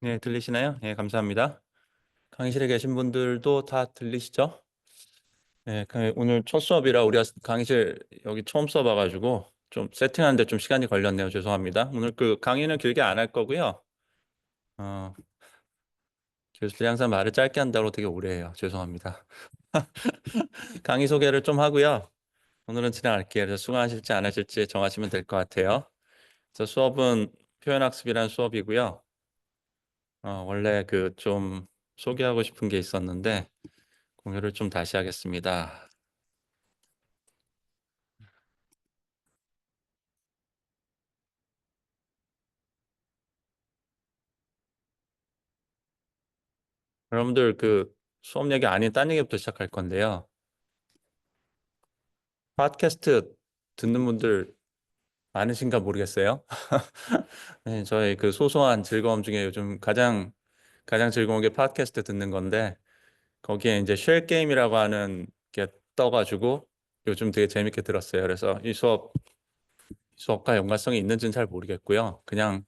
네, 들리시나요? 네, 감사합니다. 강의실에 계신 분들도 다 들리시죠? 네, 오늘 첫 수업이라 우리가 강의실 여기 처음 써봐가지고 좀 세팅하는데 좀 시간이 걸렸네요. 죄송합니다. 오늘 그 강의는 길게 안 할 거고요. 어, 교수들이 항상 말을 짧게 한다고 되게 오래 해요. 죄송합니다. 강의 소개를 좀 하고요. 오늘은 진행할게요. 그래서 수강하실지 안 하실지 정하시면 될 것 같아요. 그래서 수업은 표현학습이라는 수업이고요. 원래 그 좀 소개하고 싶은 게 있었는데 공유를 좀 다시 하겠습니다. 여러분들 그 수업 얘기 아닌 딴 얘기부터 시작할 건데요. 팟캐스트 듣는 분들 많으신가 모르겠어요. 네, 저희 그 소소한 즐거움 중에 요즘 가장 즐거운 게 팟캐스트 듣는 건데 거기에 이제 쉘 게임이라고 하는 게 떠가지고 요즘 되게 재밌게 들었어요. 그래서 수업과 연관성이 있는지는 잘 모르겠고요. 그냥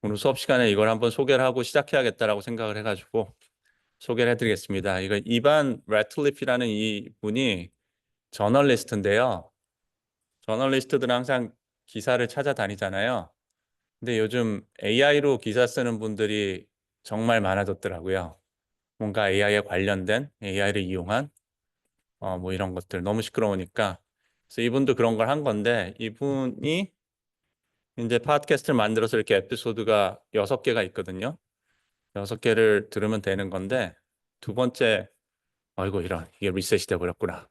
오늘 수업 시간에 이걸 한번 소개를 하고 시작해야겠다라고 생각을 해가지고 소개를 해드리겠습니다. 이거 이반 래틀리프라는 이 분이 저널리스트인데요. 저널리스트들은 항상 기사를 찾아다니잖아요. 근데 요즘 AI로 기사 쓰는 분들이 정말 많아졌더라고요. 뭔가 AI에 관련된 AI를 이용한 뭐 이런 것들 너무 시끄러우니까. 그래서 이분도 그런 걸 한 건데 이분이 이제 팟캐스트를 만들어서 이렇게 에피소드가 6개가 있거든요. 6개를 들으면 되는 건데 두 번째 아이고 이런 이게 리셋이 돼 버렸구나.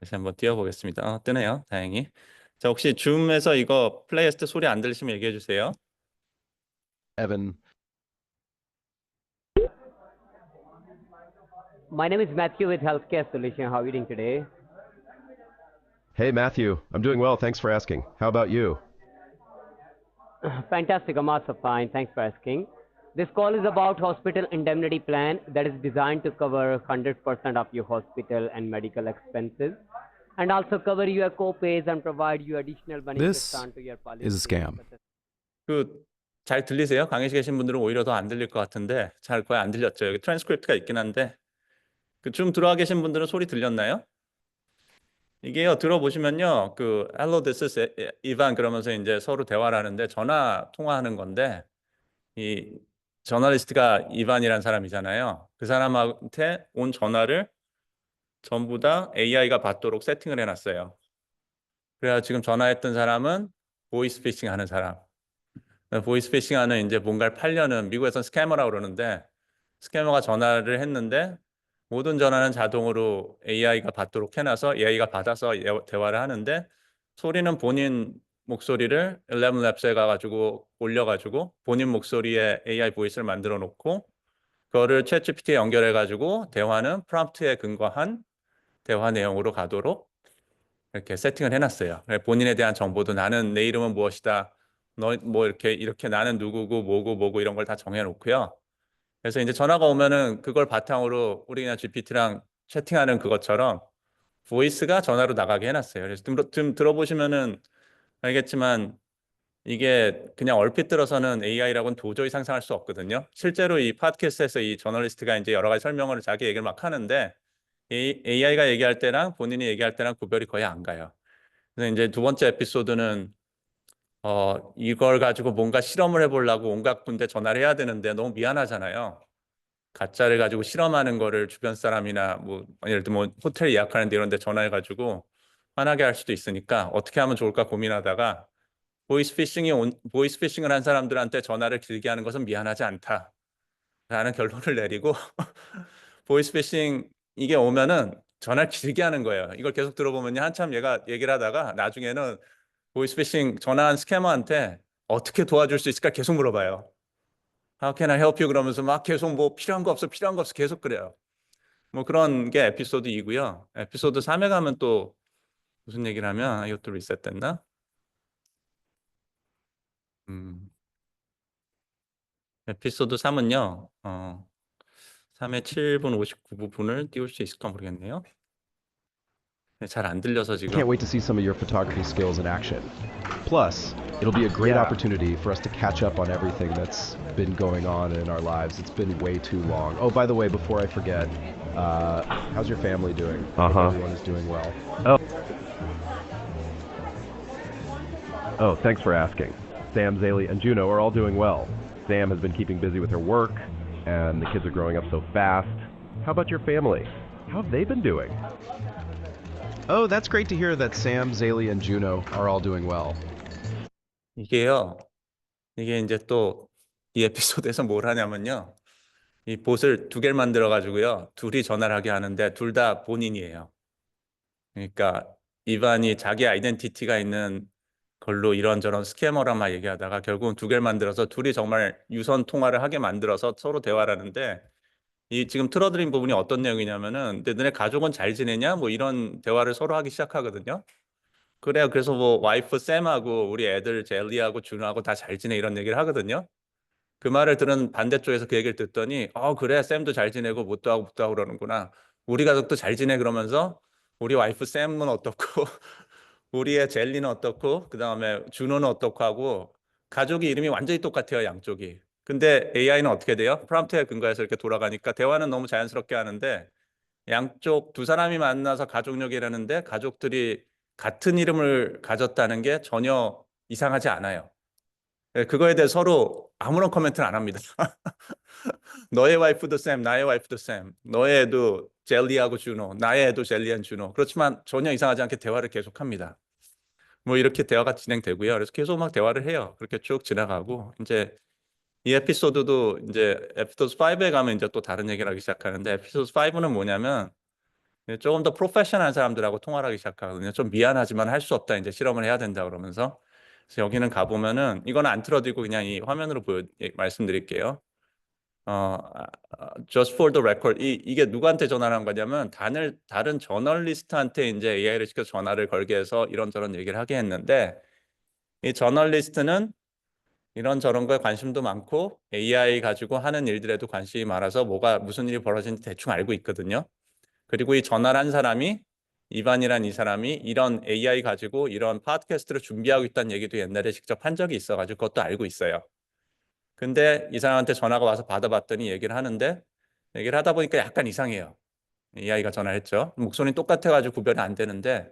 다시 한번 띄워보겠습니다. 뜨네요. 다행히. 자, 혹시 줌에서 이거 플레이했을 때 소리 안 들리시면 얘기해 주세요. Evan. My name is Matthew with Healthcare Solution. How are you doing today? Hey, Matthew. I'm doing well. Thanks for asking. How about you? Fantastic. I'm also fine. Thanks for asking. This call is about hospital indemnity plan that is designed to cover 100% of your hospital and medical expenses and also cover your co-pays and provide you additional benefits This onto your policy. is a scam. 잘 들리세요? 강의실 계신 분들은 오히려 더 안 들릴 것 같은데 잘 거의 안 들렸죠. 여기 트랜스크립트가 있긴 한데 그 줌 들어와 계신 분들은 소리 들렸나요? 이게요, 들어보시면요, Hello, this is Ivan 그러면서 이제 서로 대화를 하는데 전화 통화하는 건데 이 저널리스트가 이반이라는 사람이잖아요. 그 사람한테 온 전화를 전부 다 AI가 받도록 세팅을 해놨어요. 그래야 지금 전화했던 사람은 보이스피싱 하는 사람. 보이스피싱 하는 이제 뭔가를 팔려는 미국에서는 스캐머라고 그러는데 스캐머가 전화를 했는데 모든 전화는 자동으로 AI가 받도록 해놔서 AI가 받아서 대화를 하는데 소리는 본인 목소리를 엘레븐랩스에 가가지고 올려가지고 본인 목소리에 AI 보이스를 만들어 놓고 그거를 챗GPT에 연결해가지고 대화는 프롬프트에 근거한 대화 내용으로 가도록 이렇게 세팅을 해놨어요. 본인에 대한 정보도 나는 내 이름은 무엇이다. 너 뭐 이렇게 나는 누구고 뭐고 이런 걸 다 정해놓고요. 그래서 이제 전화가 오면은 그걸 바탕으로 우리 그냥 GPT랑 채팅하는 그것처럼 보이스가 전화로 나가게 해놨어요. 그래서 좀 들어보시면은 알겠지만 이게 그냥 얼핏 들어서는 AI라고는 도저히 상상할 수 없거든요. 실제로 이 팟캐스트에서 이 저널리스트가 이제 여러 가지 설명을 자기 얘기를 막 하는데 AI가 얘기할 때랑 본인이 얘기할 때랑 구별이 거의 안 가요. 그래서 이제 두 번째 에피소드는 이걸 가지고 뭔가 실험을 해보려고 온갖 군데 전화를 해야 되는데 너무 미안하잖아요. 가짜를 가지고 실험하는 거를 주변 사람이나 뭐 예를 들면 뭐 호텔 예약하는데 이런 데 전화해가지고 화나게 할 수도 있으니까 어떻게 하면 좋을까 고민하다가 보이스피싱을 한 사람들한테 전화를 길게 하는 것은 미안하지 않다라는 결론을 내리고 보이스피싱 이게 오면은 전화를 길게 하는 거예요. 이걸 계속 들어보면 한참 얘가 얘기를 하다가 나중에는 보이스피싱 전화한 스캐머한테 어떻게 도와줄 수 있을까 계속 물어봐요. How can I help you? 그러면서 막 계속 뭐 필요한 거 없어 계속 그래요. 뭐 그런 게 에피소드 2고요. 에피소드 3에 가면 또 무슨 얘기를 하면 이것도 리셋됐나? 에피소드 3은요. 3의 7분 59부분을 띄울 수 있을까 모르겠네요. 잘 안 들려서 Can't 지금. wait to see some of your photography skills in action. Plus, it'll be a great Yeah. opportunity for us to catch up on everything that's been going on in our lives. It's been way too long. Oh, by the way, before I forget, how's your family doing? I hope Uh-huh. everyone is doing well. Oh, thanks for asking. Sam, Zaylee, and Juno are all doing well. Sam has been keeping busy with her work, and the kids are growing up so fast. How about your family? How have they been doing? Oh, that's great to hear that Sam, Zaylee, and Juno are all doing well. 이게요. 이게 이제 또 이 에피소드에서 뭘 하냐면요. 이 봇을 두 개를 만들어 가지고요. 둘이 전화를 하게 하는데 둘 다 본인이에요. 그러니까 이반이 자기 아이덴티티가 있는 걸로 이런저런 스캐머랑 막 얘기하다가 결국은 두 개를 만들어서 둘이 정말 유선 통화를 하게 만들어서 서로 대화를 하는데 이 지금 틀어드린 부분이 어떤 내용이냐면은 근데 너네 가족은 잘 지내냐? 뭐 이런 대화를 서로 하기 시작하거든요. 그래요. 그래서 뭐 와이프 샘하고 우리 애들 젤리하고 준하고 다 잘 지내 이런 얘기를 하거든요. 그 말을 들은 반대쪽에서 그 얘기를 듣더니 그래 샘도 잘 지내고 뭣도 하고 그러는구나. 우리 가족도 잘 지내 그러면서 우리 와이프 샘은 어떻고 우리의 젤리는 어떻고 그다음에 준호는 어떻고 하고 가족이 이름이 완전히 똑같아요 양쪽이. 근데 AI는 어떻게 돼요? 프롬프트에 근거해서 이렇게 돌아가니까 대화는 너무 자연스럽게 하는데 양쪽 두 사람이 만나서 가족력이라는데 가족들이 같은 이름을 가졌다는 게 전혀 이상하지 않아요. 예, 그거에 대해 서로 아무런 코멘트를 안 합니다. 너의 와이프도 샘, 나의 와이프도 샘, 너의 애도 젤리하고 준호, 나의 애도 젤리한 준호. 그렇지만 전혀 이상하지 않게 대화를 계속합니다. 뭐 이렇게 대화가 진행되고요. 그래서 계속 막 대화를 해요. 그렇게 쭉 지나가고 이제 이 에피소드도 이제 에피소드 5에 가면 이제 또 다른 얘기를 하기 시작하는데 에피소드 5는 뭐냐면 조금 더 프로페셔널한 사람들하고 통화를 하기 시작하거든요. 좀 미안하지만 할 수 없다. 이제 실험을 해야 된다 그러면서. 그래서 여기는 가보면은 이거는 안 틀어드리고 그냥 이 화면으로 말씀드릴게요. just for the record 이게 누구한테 전화를 한 거냐면 다른 저널리스트한테 이제 AI를 시켜서 전화를 걸게 해서 이런저런 얘기를 하게 했는데 이 저널리스트는 이런저런 거에 관심도 많고 AI 가지고 하는 일들에도 관심이 많아서 무슨 일이 벌어지는지 대충 알고 있거든요. 그리고 이 전화를 한 사람이 이반이란 이 사람이 이런 AI 가지고 이런 팟캐스트를 준비하고 있다는 얘기도 옛날에 직접 한 적이 있어가지고 그것도 알고 있어요. 근데 이 사람한테 전화가 와서 받아봤더니 얘기를 하다 보니까 약간 이상해요. AI가 전화했죠. 목소리는 똑같아가지고 구별이 안 되는데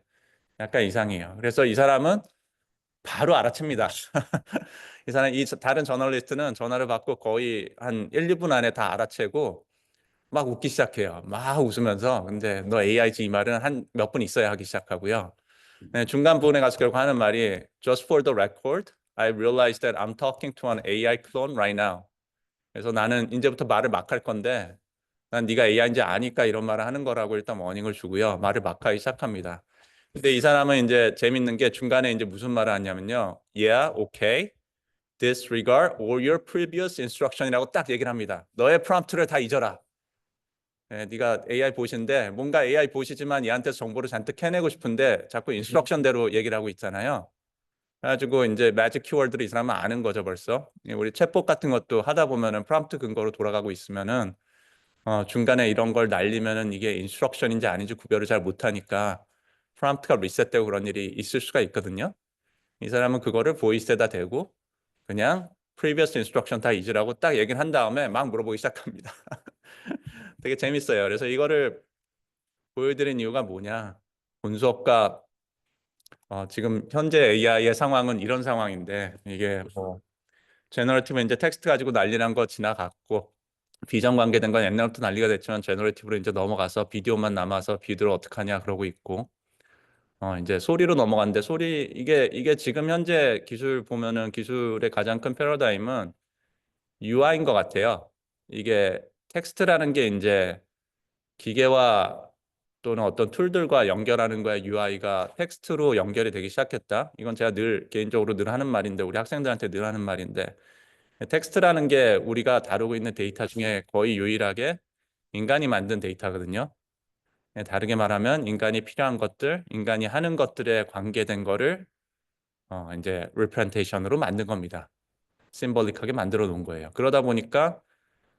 약간 이상해요. 그래서 이 사람은 바로 알아챕니다. 이 다른 저널리스트는 전화를 받고 거의 한 1, 2분 안에 다 알아채고 막 웃기 시작해요. 막 웃으면서 근데 너 AI지 이 말은 한 몇 분 있어야 하기 시작하고요. 네, 중간 부분에 가서 결국 하는 말이 Just for the record, I realize that I'm talking to an AI clone right now. 그래서 나는 이제부터 말을 막 할 건데 난 네가 AI인지 아니까 이런 말을 하는 거라고 일단 워닝을 주고요. 말을 막 하기 시작합니다. 근데 이 사람은 이제 재밌는 게 중간에 이제 무슨 말을 하냐면요. Yeah, okay. Disregard all your previous instruction이라고 딱 얘기를 합니다. 너의 프롬프트를 다 잊어라. 네, 네가 AI 보시인데 뭔가 AI 보시지만 얘한테서 정보를 잔뜩 캐내고 싶은데 자꾸 인스트럭션대로 얘기를 하고 있잖아요. 그래가지고 이제 매직 키워드를 이 사람은 아는 거죠 벌써. 우리 챗봇 같은 것도 하다 보면은 프롬프트 근거로 돌아가고 있으면은 중간에 이런 걸 날리면은 이게 인스트럭션인지 아닌지 구별을 잘 못하니까 프롬프트가 리셋되고 그런 일이 있을 수가 있거든요. 이 사람은 그거를 보이스에다 대고 그냥 previous instruction 다 잊으라고 딱 얘기를 한 다음에 막 물어보기 시작합니다. 되게 재밌어요. 그래서 이거를 보여드린 이유가 뭐냐? 본수업과 지금 현재 AI의 상황은 이런 상황인데 이게 뭐 제너레이티브 이제 텍스트 가지고 난리 난 거 지나갔고 비전 관계된 건 옛날부터 난리가 됐지만 제너레이티브로 이제 넘어가서 비디오만 남아서 비디오를 어떡하냐 그러고 있고 이제 소리로 넘어갔는데 이게 지금 현재 기술 보면은 기술의 가장 큰 패러다임은 UI인 것 같아요. 이게 텍스트라는 게 이제 기계와 또는 어떤 툴들과 연결하는 거에 UI가 텍스트로 연결이 되기 시작했다. 이건 제가 개인적으로 늘 하는 말인데 우리 학생들한테 늘 하는 말인데 텍스트라는 게 우리가 다루고 있는 데이터 중에 거의 유일하게 인간이 만든 데이터거든요. 다르게 말하면 인간이 필요한 것들, 인간이 하는 것들에 관계된 거를 이제 representation으로 만든 겁니다. 심볼릭하게 만들어 놓은 거예요. 그러다 보니까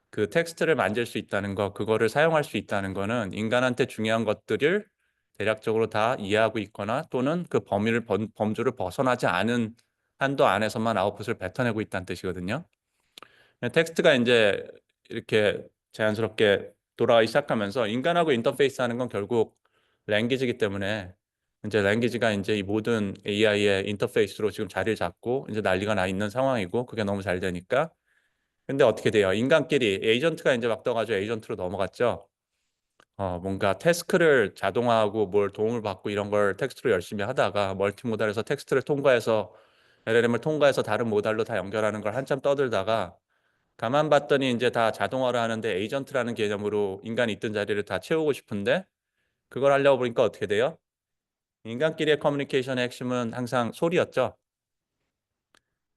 그 텍스트를 만질 수 있다는 거, 그거를 사용할 수 있다는 거는 인간한테 중요한 것들을 대략적으로 다 이해하고 있거나 또는 그 범주를 벗어나지 않은 한도 안에서만 아웃풋을 뱉어내고 있다는 뜻이거든요. 텍스트가 이제 이렇게 자연스럽게 돌아가기 시작하면서 인간하고 인터페이스하는 건 결국 랭귀지이기 때문에 이제 랭귀지가 이제 이 모든 AI의 인터페이스로 지금 자리를 잡고 이제 난리가 나 있는 상황이고 그게 너무 잘 되니까. 근데 어떻게 돼요? 인간끼리 에이전트가 이제 막 떠가지고 에이전트로 넘어갔죠. 뭔가 태스크를 자동화하고 뭘 도움을 받고 이런 걸 텍스트로 열심히 하다가 멀티모달에서 텍스트를 통과해서 LLM을 통과해서 다른 모달로 다 연결하는 걸 한참 떠들다가 가만 봤더니 이제 다 자동화를 하는데 에이전트라는 개념으로 인간이 있던 자리를 다 채우고 싶은데 그걸 하려고 보니까 어떻게 돼요? 인간끼리의 커뮤니케이션의 핵심은 항상 소리였죠.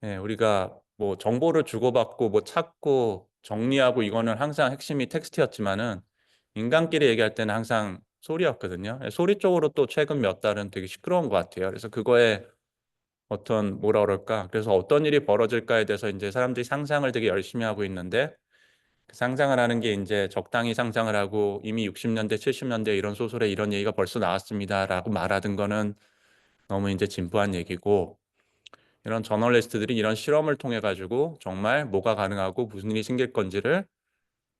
예, 우리가 뭐 정보를 주고받고 뭐 찾고 정리하고 이거는 항상 핵심이 텍스트였지만은 인간끼리 얘기할 때는 항상 소리였거든요. 예, 소리 쪽으로 또 최근 몇 달은 되게 시끄러운 것 같아요. 그래서 그거에 어떤 뭐라 그럴까? 그래서 어떤 일이 벌어질까에 대해서 이제 사람들이 상상을 되게 열심히 하고 있는데 그 상상을 하는 게 이제 적당히 상상을 하고 이미 60년대, 70년대 이런 소설에 이런 얘기가 벌써 나왔습니다라고 말하던 거는 너무 이제 진부한 얘기고 이런 저널리스트들이 이런 실험을 통해 가지고 정말 뭐가 가능하고 무슨 일이 생길 건지를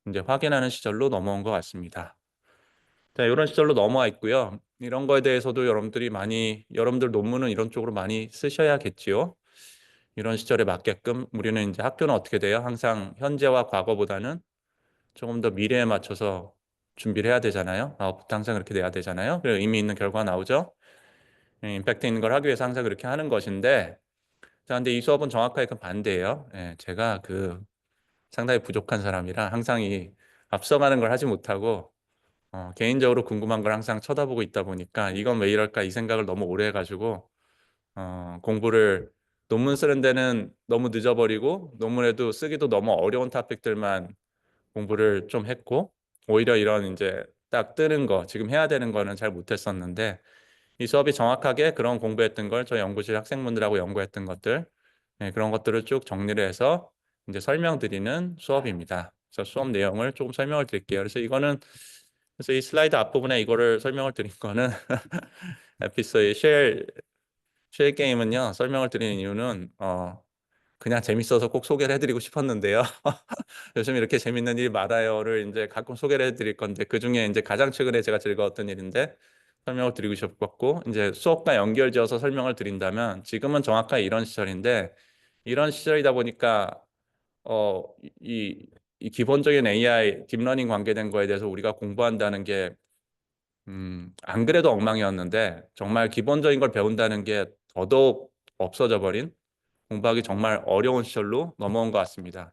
이제 확인하는 시절로 넘어온 것 같습니다. 자, 이런 시절로 넘어와 있고요. 이런 거에 대해서도 여러분들 논문은 이런 쪽으로 많이 쓰셔야겠지요. 이런 시절에 맞게끔 우리는 이제 학교는 어떻게 돼요? 항상 현재와 과거보다는 조금 더 미래에 맞춰서 준비를 해야 되잖아요. 아웃풋 항상 그렇게 돼야 되잖아요. 그리고 의미 있는 결과가 나오죠. 임팩트 있는 걸 하기 위해서 항상 그렇게 하는 것인데 자, 근데 이 수업은 정확하게 그 반대예요. 예, 제가 상당히 부족한 사람이라 항상 이 앞서가는 걸 하지 못하고 개인적으로 궁금한 걸 항상 쳐다보고 있다 보니까 이건 왜 이럴까 이 생각을 너무 오래 해가지고 공부를 논문 쓰는 데는 너무 늦어버리고 논문에도 쓰기도 너무 어려운 토픽들만 공부를 좀 했고 오히려 이런 이제 딱 뜨는 거 지금 해야 되는 거는 잘 못했었는데 이 수업이 정확하게 그런 공부했던 걸 저희 연구실 학생분들하고 연구했던 것들 그런 것들을 쭉 정리를 해서 이제 설명드리는 수업입니다. 그래서 수업 내용을 조금 설명을 드릴게요. 그래서 이 슬라이드 앞부분에 이거를 설명을 드린 거는 에피소드 쉘 게임은요. 설명을 드리는 이유는 그냥 재밌어서 꼭 소개를 해드리고 싶었는데요. 요즘 이렇게 재밌는 일이 많아요를 이제 가끔 소개를 해드릴 건데 그 중에 이제 가장 최근에 제가 즐거웠던 일인데 설명을 드리고 싶었고 이제 수업과 연결지어서 설명을 드린다면 지금은 정확하게 이런 시절인데 이런 시절이다 보니까 이 기본적인 AI 딥러닝 관계된 거에 대해서 우리가 공부한다는 게 안 그래도 엉망이었는데 정말 기본적인 걸 배운다는 게 더더욱 없어져 버린 공부하기 정말 어려운 시절로 넘어온 것 같습니다.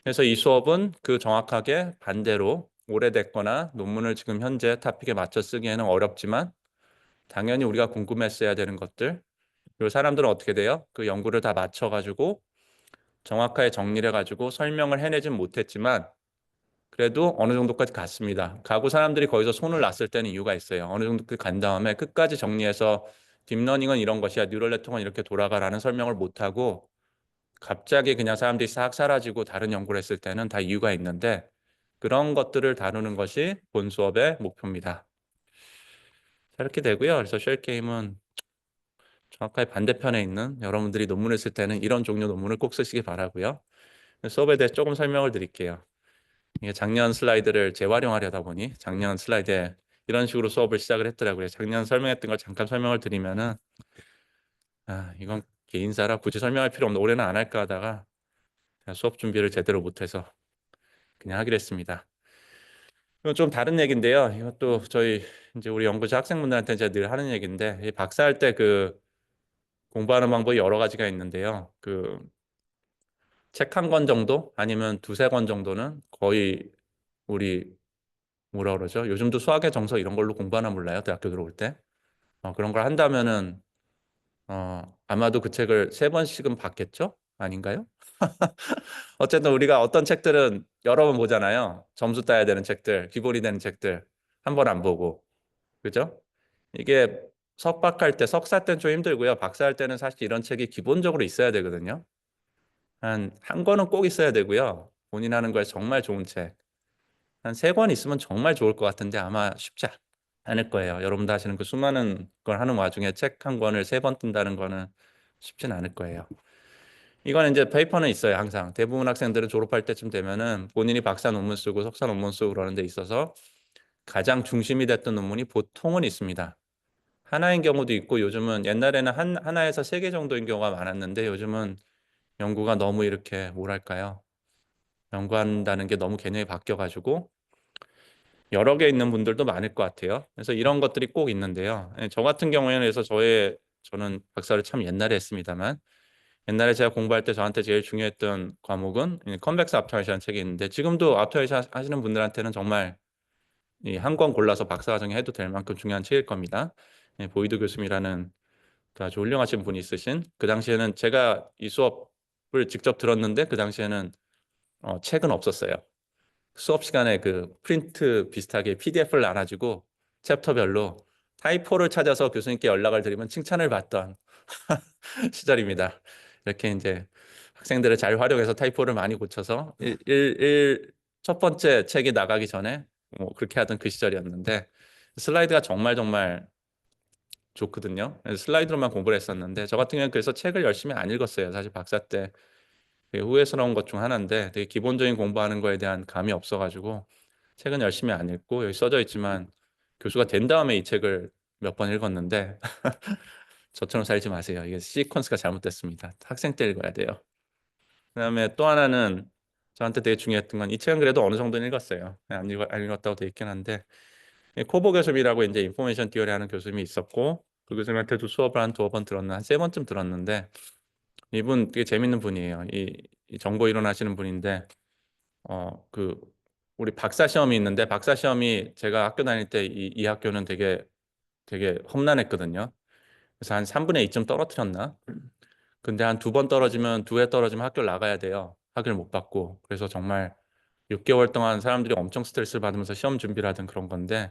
그래서 이 수업은 그 정확하게 반대로 오래됐거나 논문을 지금 현재 토픽에 맞춰 쓰기에는 어렵지만 당연히 우리가 궁금했어야 되는 것들 그리고 사람들은 어떻게 돼요? 그 연구를 다 맞춰가지고 정확하게 정리를 해가지고 설명을 해내진 못했지만 그래도 어느 정도까지 갔습니다. 가고 사람들이 거기서 손을 놨을 때는 이유가 있어요. 어느 정도까지 간 다음에 끝까지 정리해서 딥러닝은 이런 것이야, 뉴럴 네트워크는 이렇게 돌아가라는 설명을 못하고 갑자기 그냥 사람들이 싹 사라지고 다른 연구를 했을 때는 다 이유가 있는데 그런 것들을 다루는 것이 본 수업의 목표입니다. 자, 이렇게 되고요. 그래서 쉘 게임은 정확하게 반대편에 있는 여러분들이 논문을 쓸 때는 이런 종류 논문을 꼭 쓰시기 바라고요. 수업에 대해 조금 설명을 드릴게요. 이게 작년 슬라이드를 재활용하려다 보니 작년 슬라이드에 이런 식으로 수업을 시작을 했더라고요. 작년 설명했던 걸 잠깐 설명을 드리면은 이건 개인사라 굳이 설명할 필요 없는데 올해는 안 할까 하다가 수업 준비를 제대로 못해서 그냥 하기로 했습니다. 이건 좀 다른 얘기인데요. 이것도 저희 이제 우리 연구자 학생분들한테 제가 늘 하는 얘기인데 이 박사할 때 공부하는 방법이 여러 가지가 있는데요. 책 한 권 정도 아니면 두세 권 정도는 거의 우리 뭐라 그러죠? 요즘도 수학의 정석 이런 걸로 공부하나 몰라요. 대학교 들어올 때. 그런 걸 한다면은 아마도 그 책을 세 번씩은 봤겠죠? 아닌가요? 어쨌든 우리가 어떤 책들은 여러 번 보잖아요. 점수 따야 되는 책들, 기본이 되는 책들 한 번 안 보고. 그죠? 이게 석박할 때, 석사 때는 좀 힘들고요. 박사할 때는 사실 이런 책이 기본적으로 있어야 되거든요. 한 권은 꼭 있어야 되고요. 본인 하는 거에 정말 좋은 책. 한 세 권 있으면 정말 좋을 것 같은데 아마 쉽지 않을 거예요. 여러분도 하시는 그 수많은 걸 하는 와중에 책 한 권을 3번 뜬다는 거는 쉽진 않을 거예요. 이거는 이제 페이퍼는 있어요. 항상 대부분 학생들은 졸업할 때쯤 되면은 본인이 박사 논문 쓰고 석사 논문 쓰고 그러는 데 있어서 가장 중심이 됐던 논문이 보통은 있습니다. 하나인 경우도 있고, 요즘은 옛날에는 하나에서 3개 정도인 경우가 많았는데 요즘은 연구가 너무 이렇게 뭐랄까요, 연구한다는 게 너무 개념이 바뀌어가지고 여러 개 있는 분들도 많을 것 같아요. 그래서 이런 것들이 꼭 있는데요. 저 같은 경우에는, 그래서 저는 박사를 참 옛날에 했습니다만, 옛날에 제가 공부할 때 저한테 제일 중요했던 과목은 컨벡스 옵티마이제이션이라는 책이 있는데, 지금도 옵티마이제이션 하시는 분들한테는 정말 한 권 골라서 박사과정에 해도 될 만큼 중요한 책일 겁니다. 보이드 교수님이라는 그 아주 훌륭하신 분이 있으신, 그 당시에는 제가 이 수업을 직접 들었는데 그 당시에는 책은 없었어요. 수업 시간에 그 프린트 비슷하게 PDF를 나눠주고 챕터별로 타이포를 찾아서 교수님께 연락을 드리면 칭찬을 받던 시절입니다. 이렇게 이제 학생들을 잘 활용해서 타이포를 많이 고쳐서 첫 번째 책이 나가기 전에 뭐 그렇게 하던 그 시절이었는데, 슬라이드가 정말 정말 좋거든요. 그래서 슬라이드로만 공부를 했었는데, 저 같은 경우는 그래서 책을 열심히 안 읽었어요. 사실 박사 때 되게 후회스러운 것 중 하나인데, 되게 기본적인 공부하는 거에 대한 감이 없어가지고 책은 열심히 안 읽고, 여기 써져 있지만 교수가 된 다음에 이 책을 몇 번 읽었는데 저처럼 살지 마세요. 이게 시퀀스가 잘못됐습니다. 학생 때 읽어야 돼요. 그다음에 또 하나는 저한테 되게 중요했던 건, 이 책은 그래도 어느 정도는 읽었어요. 안 읽었다고 돼 있긴 한데, 코보 교수님이라고 이제 인포메이션 티어리 하는 교수님이 있었고, 그 교수님한테도 수업을 한 2번 들었나, 한 3번쯤 들었는데, 이분 되게 재밌는 분이에요. 이 정보 이론 하시는 분인데, 그 우리 박사 시험이 있는데, 박사 시험이 제가 학교 다닐 때 이 학교는 되게 험난했거든요. 그래서 한 3분의 2점 떨어뜨렸나? 근데 한 2번 떨어지면, 2회 떨어지면 학교를 나가야 돼요. 학위를 못 받고. 그래서 정말 6개월 동안 사람들이 엄청 스트레스를 받으면서 시험 준비를 하던 그런 건데,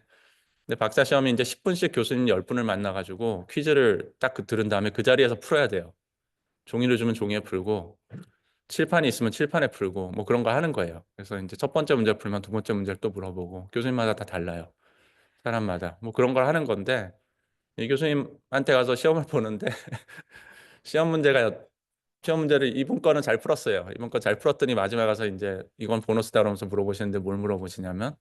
근데 박사 시험이 이제 10분씩 교수님 10분을 만나가지고 퀴즈를 딱 들은 다음에 그 자리에서 풀어야 돼요. 종이를 주면 종이에 풀고, 칠판이 있으면 칠판에 풀고, 뭐 그런 거 하는 거예요. 그래서 이제 첫 번째 문제 풀면 두 번째 문제를 또 물어보고, 교수님마다 다 달라요. 사람마다. 뭐 그런 걸 하는 건데, 이 교수님한테 가서 시험을 보는데 시험 문제가 시험 문제를 이분 거는 잘 풀었어요. 이분 거 잘 풀었더니 마지막에 가서 이제 이건 보너스다 그러면서 물어보시는데, 뭘 물어보시냐면,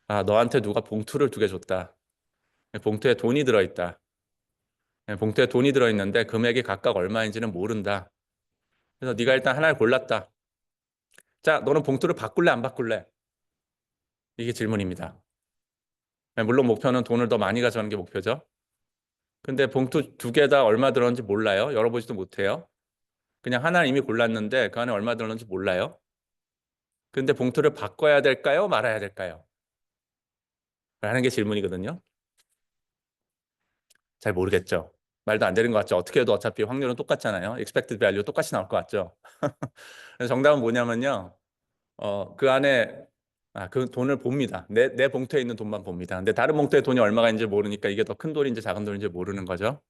아, 너한테 누가 봉투를 2개 줬다. 봉투에 돈이 들어있다. 봉투에 돈이 들어있는데 금액이 각각 얼마인지는 모른다. 그래서 네가 일단 하나를 골랐다. 자, 너는 봉투를 바꿀래 안 바꿀래? 이게 질문입니다. 물론 목표는 돈을 더 많이 가져가는 게 목표죠. 근데 봉투 2개 다 얼마 들었는지 몰라요. 열어보지도 못해요. 그냥 하나를 이미 골랐는데 그 안에 얼마 들었는지 몰라요. 근데 봉투를 바꿔야 될까요? 말아야 될까요? 라는 게 질문이거든요. 잘 모르겠죠. 말도 안 되는 것 같죠. 어떻게 해도 어차피 확률은 똑같잖아요. expected value 똑같이 나올 것 같죠. 그래서 정답은 뭐냐면요. 그 안에 그 돈을 봅니다. 내 봉투에 있는 돈만 봅니다. 근데 다른 봉투에 돈이 얼마가 있는지 모르니까 이게 더 큰 돈인지 작은 돈인지 모르는 거죠.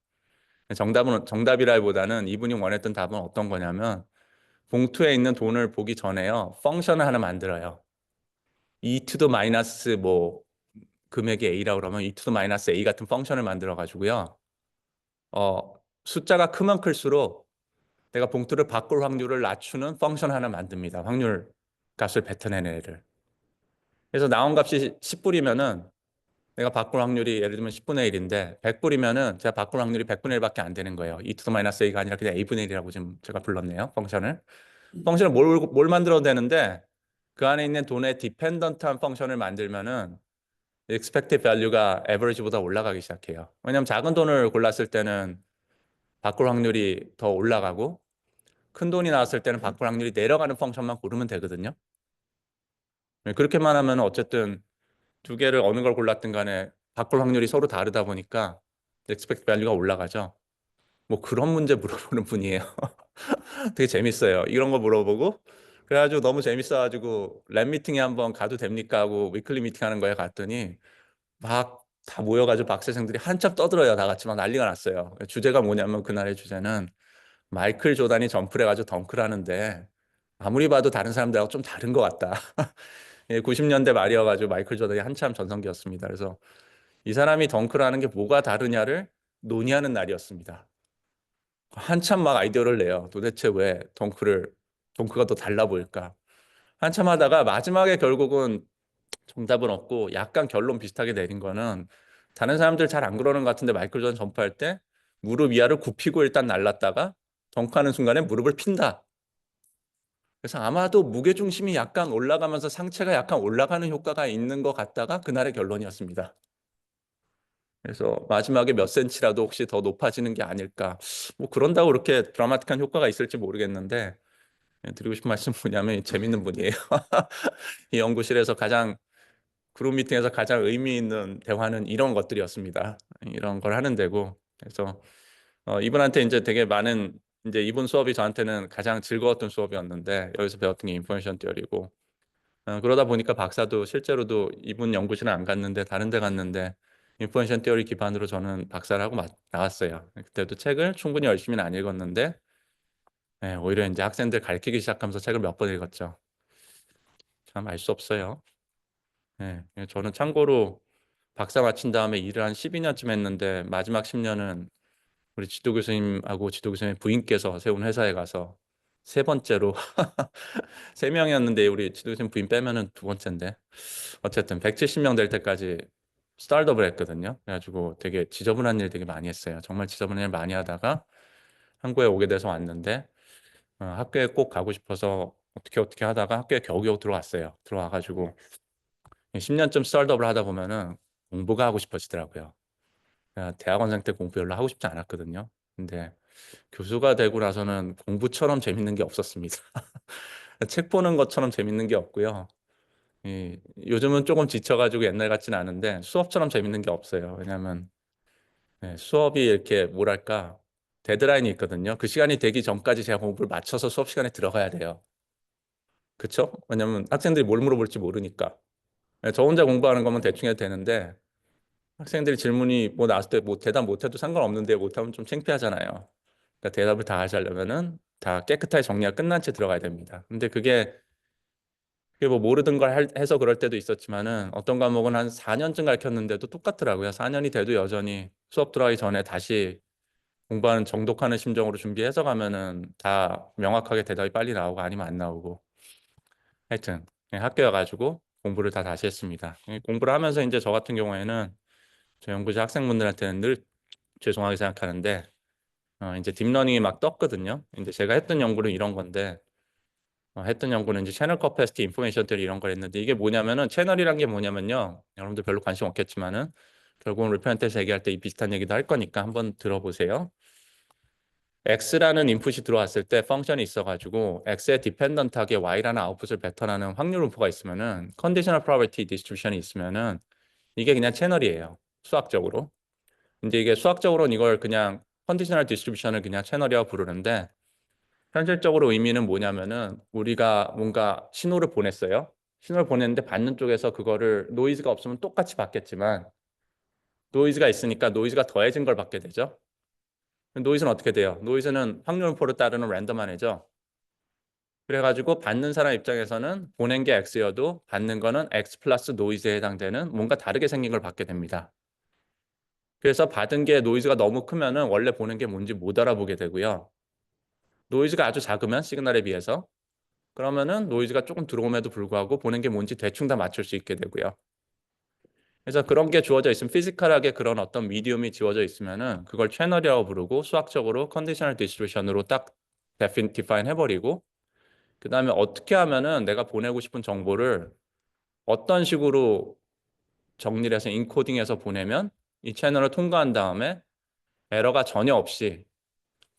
정답이라기보다는 이분이 원했던 답은 어떤 거냐면, 봉투에 있는 돈을 보기 전에요, 펑션을 하나 만들어요. e to the 마이너스 뭐 금액이 a라고 그러면 e to the 마이너스 a 같은 펑션을 만들어 가지고요. 숫자가 크면 클수록 내가 봉투를 바꿀 확률을 낮추는 펑션 하나 만듭니다. 확률 값을 뱉어내는 애를. 그래서 나온 값이 10불이면은 내가 바꿀 확률이 예를 들면 10분의 1인데, 100불이면은 제가 바꿀 확률이 100분의 1밖에 안 되는 거예요. e to the 마이너스 a가 아니라 그냥 a분의 1이라고 지금 제가 불렀네요. 펑션을 뭘 만들어도 되는데, 그 안에 있는 돈의 디펜던트한 펑션을 만들면은 expected value가 average보다 올라가기 시작해요. 왜냐하면 작은 돈을 골랐을 때는 바꿀 확률이 더 올라가고, 큰 돈이 나왔을 때는 바꿀 확률이 내려가는 펑션만 고르면 되거든요. 그렇게만 하면 어쨌든 2개를 어느 걸 골랐든 간에 바꿀 확률이 서로 다르다 보니까 expected value가 올라가죠. 뭐 그런 문제 물어보는 분이에요. 되게 재밌어요. 이런 거 물어보고, 그래가지고 너무 재밌어가지고 랩 미팅에 한번 가도 됩니까 하고 위클리 미팅 하는 거에 갔더니, 막 다 모여가지고 박사생들이 한참 떠들어요. 다 같이 막 난리가 났어요. 주제가 뭐냐면, 그날의 주제는 마이클 조단이 점프를 해가지고 덩크를 하는데 아무리 봐도 다른 사람들하고 좀 다른 것 같다. 90년대 말이어가지고 마이클 조단이 한참 전성기였습니다. 그래서 이 사람이 덩크를 하는 게 뭐가 다르냐를 논의하는 날이었습니다. 한참 막 아이디어를 내요. 도대체 왜 덩크가 더 달라 보일까? 한참 하다가 마지막에 결국은 정답은 없고 약간 결론 비슷하게 내린 거는 다른 사람들 잘 안 그러는 것 같은데 마이클 조던 점프할 때 무릎 위아를 굽히고 일단 날랐다가 덩크하는 순간에 무릎을 핀다. 그래서 아마도 무게중심이 약간 올라가면서 상체가 약간 올라가는 효과가 있는 것 같다가 그날의 결론이었습니다. 그래서 마지막에 몇 센치라도 혹시 더 높아지는 게 아닐까. 뭐 그런다고 그렇게 드라마틱한 효과가 있을지 모르겠는데 드리고 싶은 말씀은 뭐냐면 재밌는 분이에요. 이 연구실에서 그룹 미팅에서 가장 의미 있는 대화는 이런 것들이었습니다. 이런 걸 하는 데고. 그래서 이분한테 이제 되게 많은 이제 이분 수업이 저한테는 가장 즐거웠던 수업이었는데 여기서 배웠던 게 인포메이션 띠어리고 그러다 보니까 박사도 실제로도 이분 연구실은 안 갔는데 다른 데 갔는데 인포메이션 띠어리 기반으로 저는 박사를 하고 나왔어요. 그때도 책을 충분히 열심히는 안 읽었는데 오히려 이제 학생들 가르치기 시작하면서 책을 몇 번 읽었죠. 참 알 수 없어요. 저는 참고로 박사 마친 다음에 일을 한 12년쯤 했는데 마지막 10년은 우리 지도 교수님하고 지도 교수님 부인께서 세운 회사에 가서 세 번째로 세 명이었는데 우리 지도 교수님 부인 빼면은 두 번째인데 어쨌든 170명 될 때까지 스타트업을 했거든요. 그래가지고 되게 지저분한 일 되게 많이 했어요. 정말 지저분한 일 많이 하다가 한국에 오게 돼서 왔는데 학교에 꼭 가고 싶어서 어떻게 하다가 학교에 겨우겨우 들어왔어요. 들어와가지고 10년쯤 스타트업을 하다 보면은 공부가 하고 싶어지더라고요. 대학원생 때 공부 별로 하고 싶지 않았거든요. 근데 교수가 되고 나서는 공부처럼 재밌는 게 없었습니다. 책 보는 것처럼 재밌는 게 없고요. 요즘은 조금 지쳐가지고 옛날 같지는 않은데 수업처럼 재밌는 게 없어요. 왜냐하면 수업이 이렇게 뭐랄까 데드라인이 있거든요. 그 시간이 되기 전까지 제가 공부를 맞춰서 수업 시간에 들어가야 돼요. 그렇죠? 왜냐하면 학생들이 뭘 물어볼지 모르니까. 저 혼자 공부하는 거면 대충 해도 되는데 학생들이 질문이 뭐 나왔을 때 뭐 대답 못해도 상관없는데 못하면 좀 창피하잖아요. 그러니까 대답을 다 하려면은 다 깨끗하게 정리가 끝난 채 들어가야 됩니다. 근데 그게 뭐 모르던 걸 해서 그럴 때도 있었지만은 어떤 과목은 한 4년쯤 가르쳤는데도 똑같더라고요. 4년이 돼도 여전히 수업 들어가기 전에 다시 공부하는 정독하는 심정으로 준비해서 가면은 다 명확하게 대답이 빨리 나오고 아니면 안 나오고. 하여튼 학교에 가지고 공부를 다 다시 했습니다. 공부를 하면서 이제 저 같은 경우에는 저 연구자 학생분들한테는 늘 죄송하게 생각하는데 이제 딥러닝이 막 떴거든요. 이제 제가 했던 연구는 이런 건데 했던 연구는 이제 채널 커패시티 인포메이션 띠어리 이런 걸 했는데 이게 뭐냐면은 채널이란 게 뭐냐면요. 여러분들 별로 관심 없겠지만은 결국은 리프렌트에서 얘기할 때 이 비슷한 얘기도 할 거니까 한번 들어보세요. X라는 인풋이 들어왔을 때 펑션이 있어가지고 X에 디펜던트하게 Y라는 아웃풋을 뱉어나는 확률 분포가 있으면은 컨디셔널 프로버티 디스트리뷰션이 있으면은 이게 그냥 채널이에요. 수학적으로. 이제 이게 수학적으로는 이걸 그냥 컨디셔널 디스트리뷰션을 그냥 채널이라고 부르는데 현실적으로 의미는 뭐냐면은 우리가 뭔가 신호를 보냈어요. 신호를 보냈는데 받는 쪽에서 그거를 노이즈가 없으면 똑같이 받겠지만 노이즈가 있으니까 노이즈가 더해진 걸 받게 되죠. 노이즈는 어떻게 돼요? 노이즈는 확률분포를 따르는 랜덤한 애죠. 그래가지고 받는 사람 입장에서는 보낸 게 X여도 받는 거는 X 플러스 노이즈에 해당되는 뭔가 다르게 생긴 걸 받게 됩니다. 그래서 받은 게 노이즈가 너무 크면은 원래 보낸 게 뭔지 못 알아보게 되고요. 노이즈가 아주 작으면 시그널에 비해서 그러면은 노이즈가 조금 들어옴에도 불구하고 보낸 게 뭔지 대충 다 맞출 수 있게 되고요. 그래서 그런 게 주어져 있으면 피지컬하게 그런 어떤 미디움이 지워져 있으면은 그걸 채널이라고 부르고 수학적으로 컨디셔널 디스트리뷰션으로 딱 디파인 해버리고 그 다음에 어떻게 하면은 내가 보내고 싶은 정보를 어떤 식으로 정리를 해서 인코딩해서 보내면 이 채널을 통과한 다음에 에러가 전혀 없이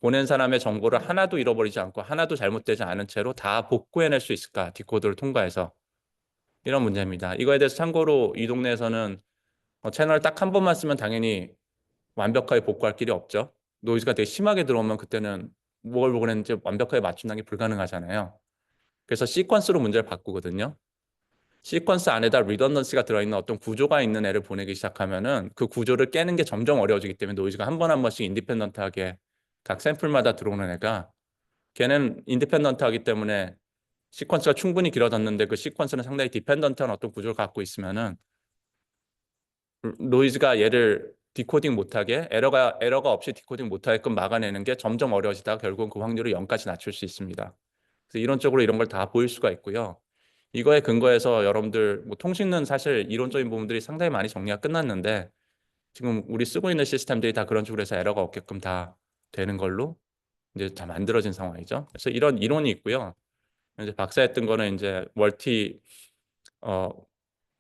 보낸 사람의 정보를 하나도 잃어버리지 않고 하나도 잘못되지 않은 채로 다 복구해낼 수 있을까? 디코더를 통과해서. 이런 문제입니다. 이거에 대해서 참고로 이 동네에서는 채널 딱 한 번만 쓰면 당연히 완벽하게 복구할 길이 없죠. 노이즈가 되게 심하게 들어오면 그때는 뭘 보냈는지 완벽하게 맞춘다는 게 불가능하잖아요. 그래서 시퀀스로 문제를 바꾸거든요. 시퀀스 안에다 리던던시가 들어있는 어떤 구조가 있는 애를 보내기 시작하면은 그 구조를 깨는 게 점점 어려워지기 때문에 노이즈가 한 번 한 번씩 인디펜던트하게 각 샘플마다 들어오는 애가 걔는 인디펜던트하기 때문에 시퀀스가 충분히 길어졌는데 그 시퀀스는 상당히 디펜던트한 어떤 구조를 갖고 있으면은 노이즈가 얘를 디코딩 못하게 에러가 없이 디코딩 못하게끔 막아내는 게 점점 어려워지다가 결국은 그 확률을 0까지 낮출 수 있습니다. 그래서 이론적으로 이런 걸 다 보일 수가 있고요. 이거에 근거해서 여러분들 뭐 통신은 사실 이론적인 부분들이 상당히 많이 정리가 끝났는데 지금 우리 쓰고 있는 시스템들이 다 그런 식으로 해서 에러가 없게끔 다 되는 걸로 이제 다 만들어진 상황이죠. 그래서 이런 이론이 있고요. 이제 박사했던 거는 이제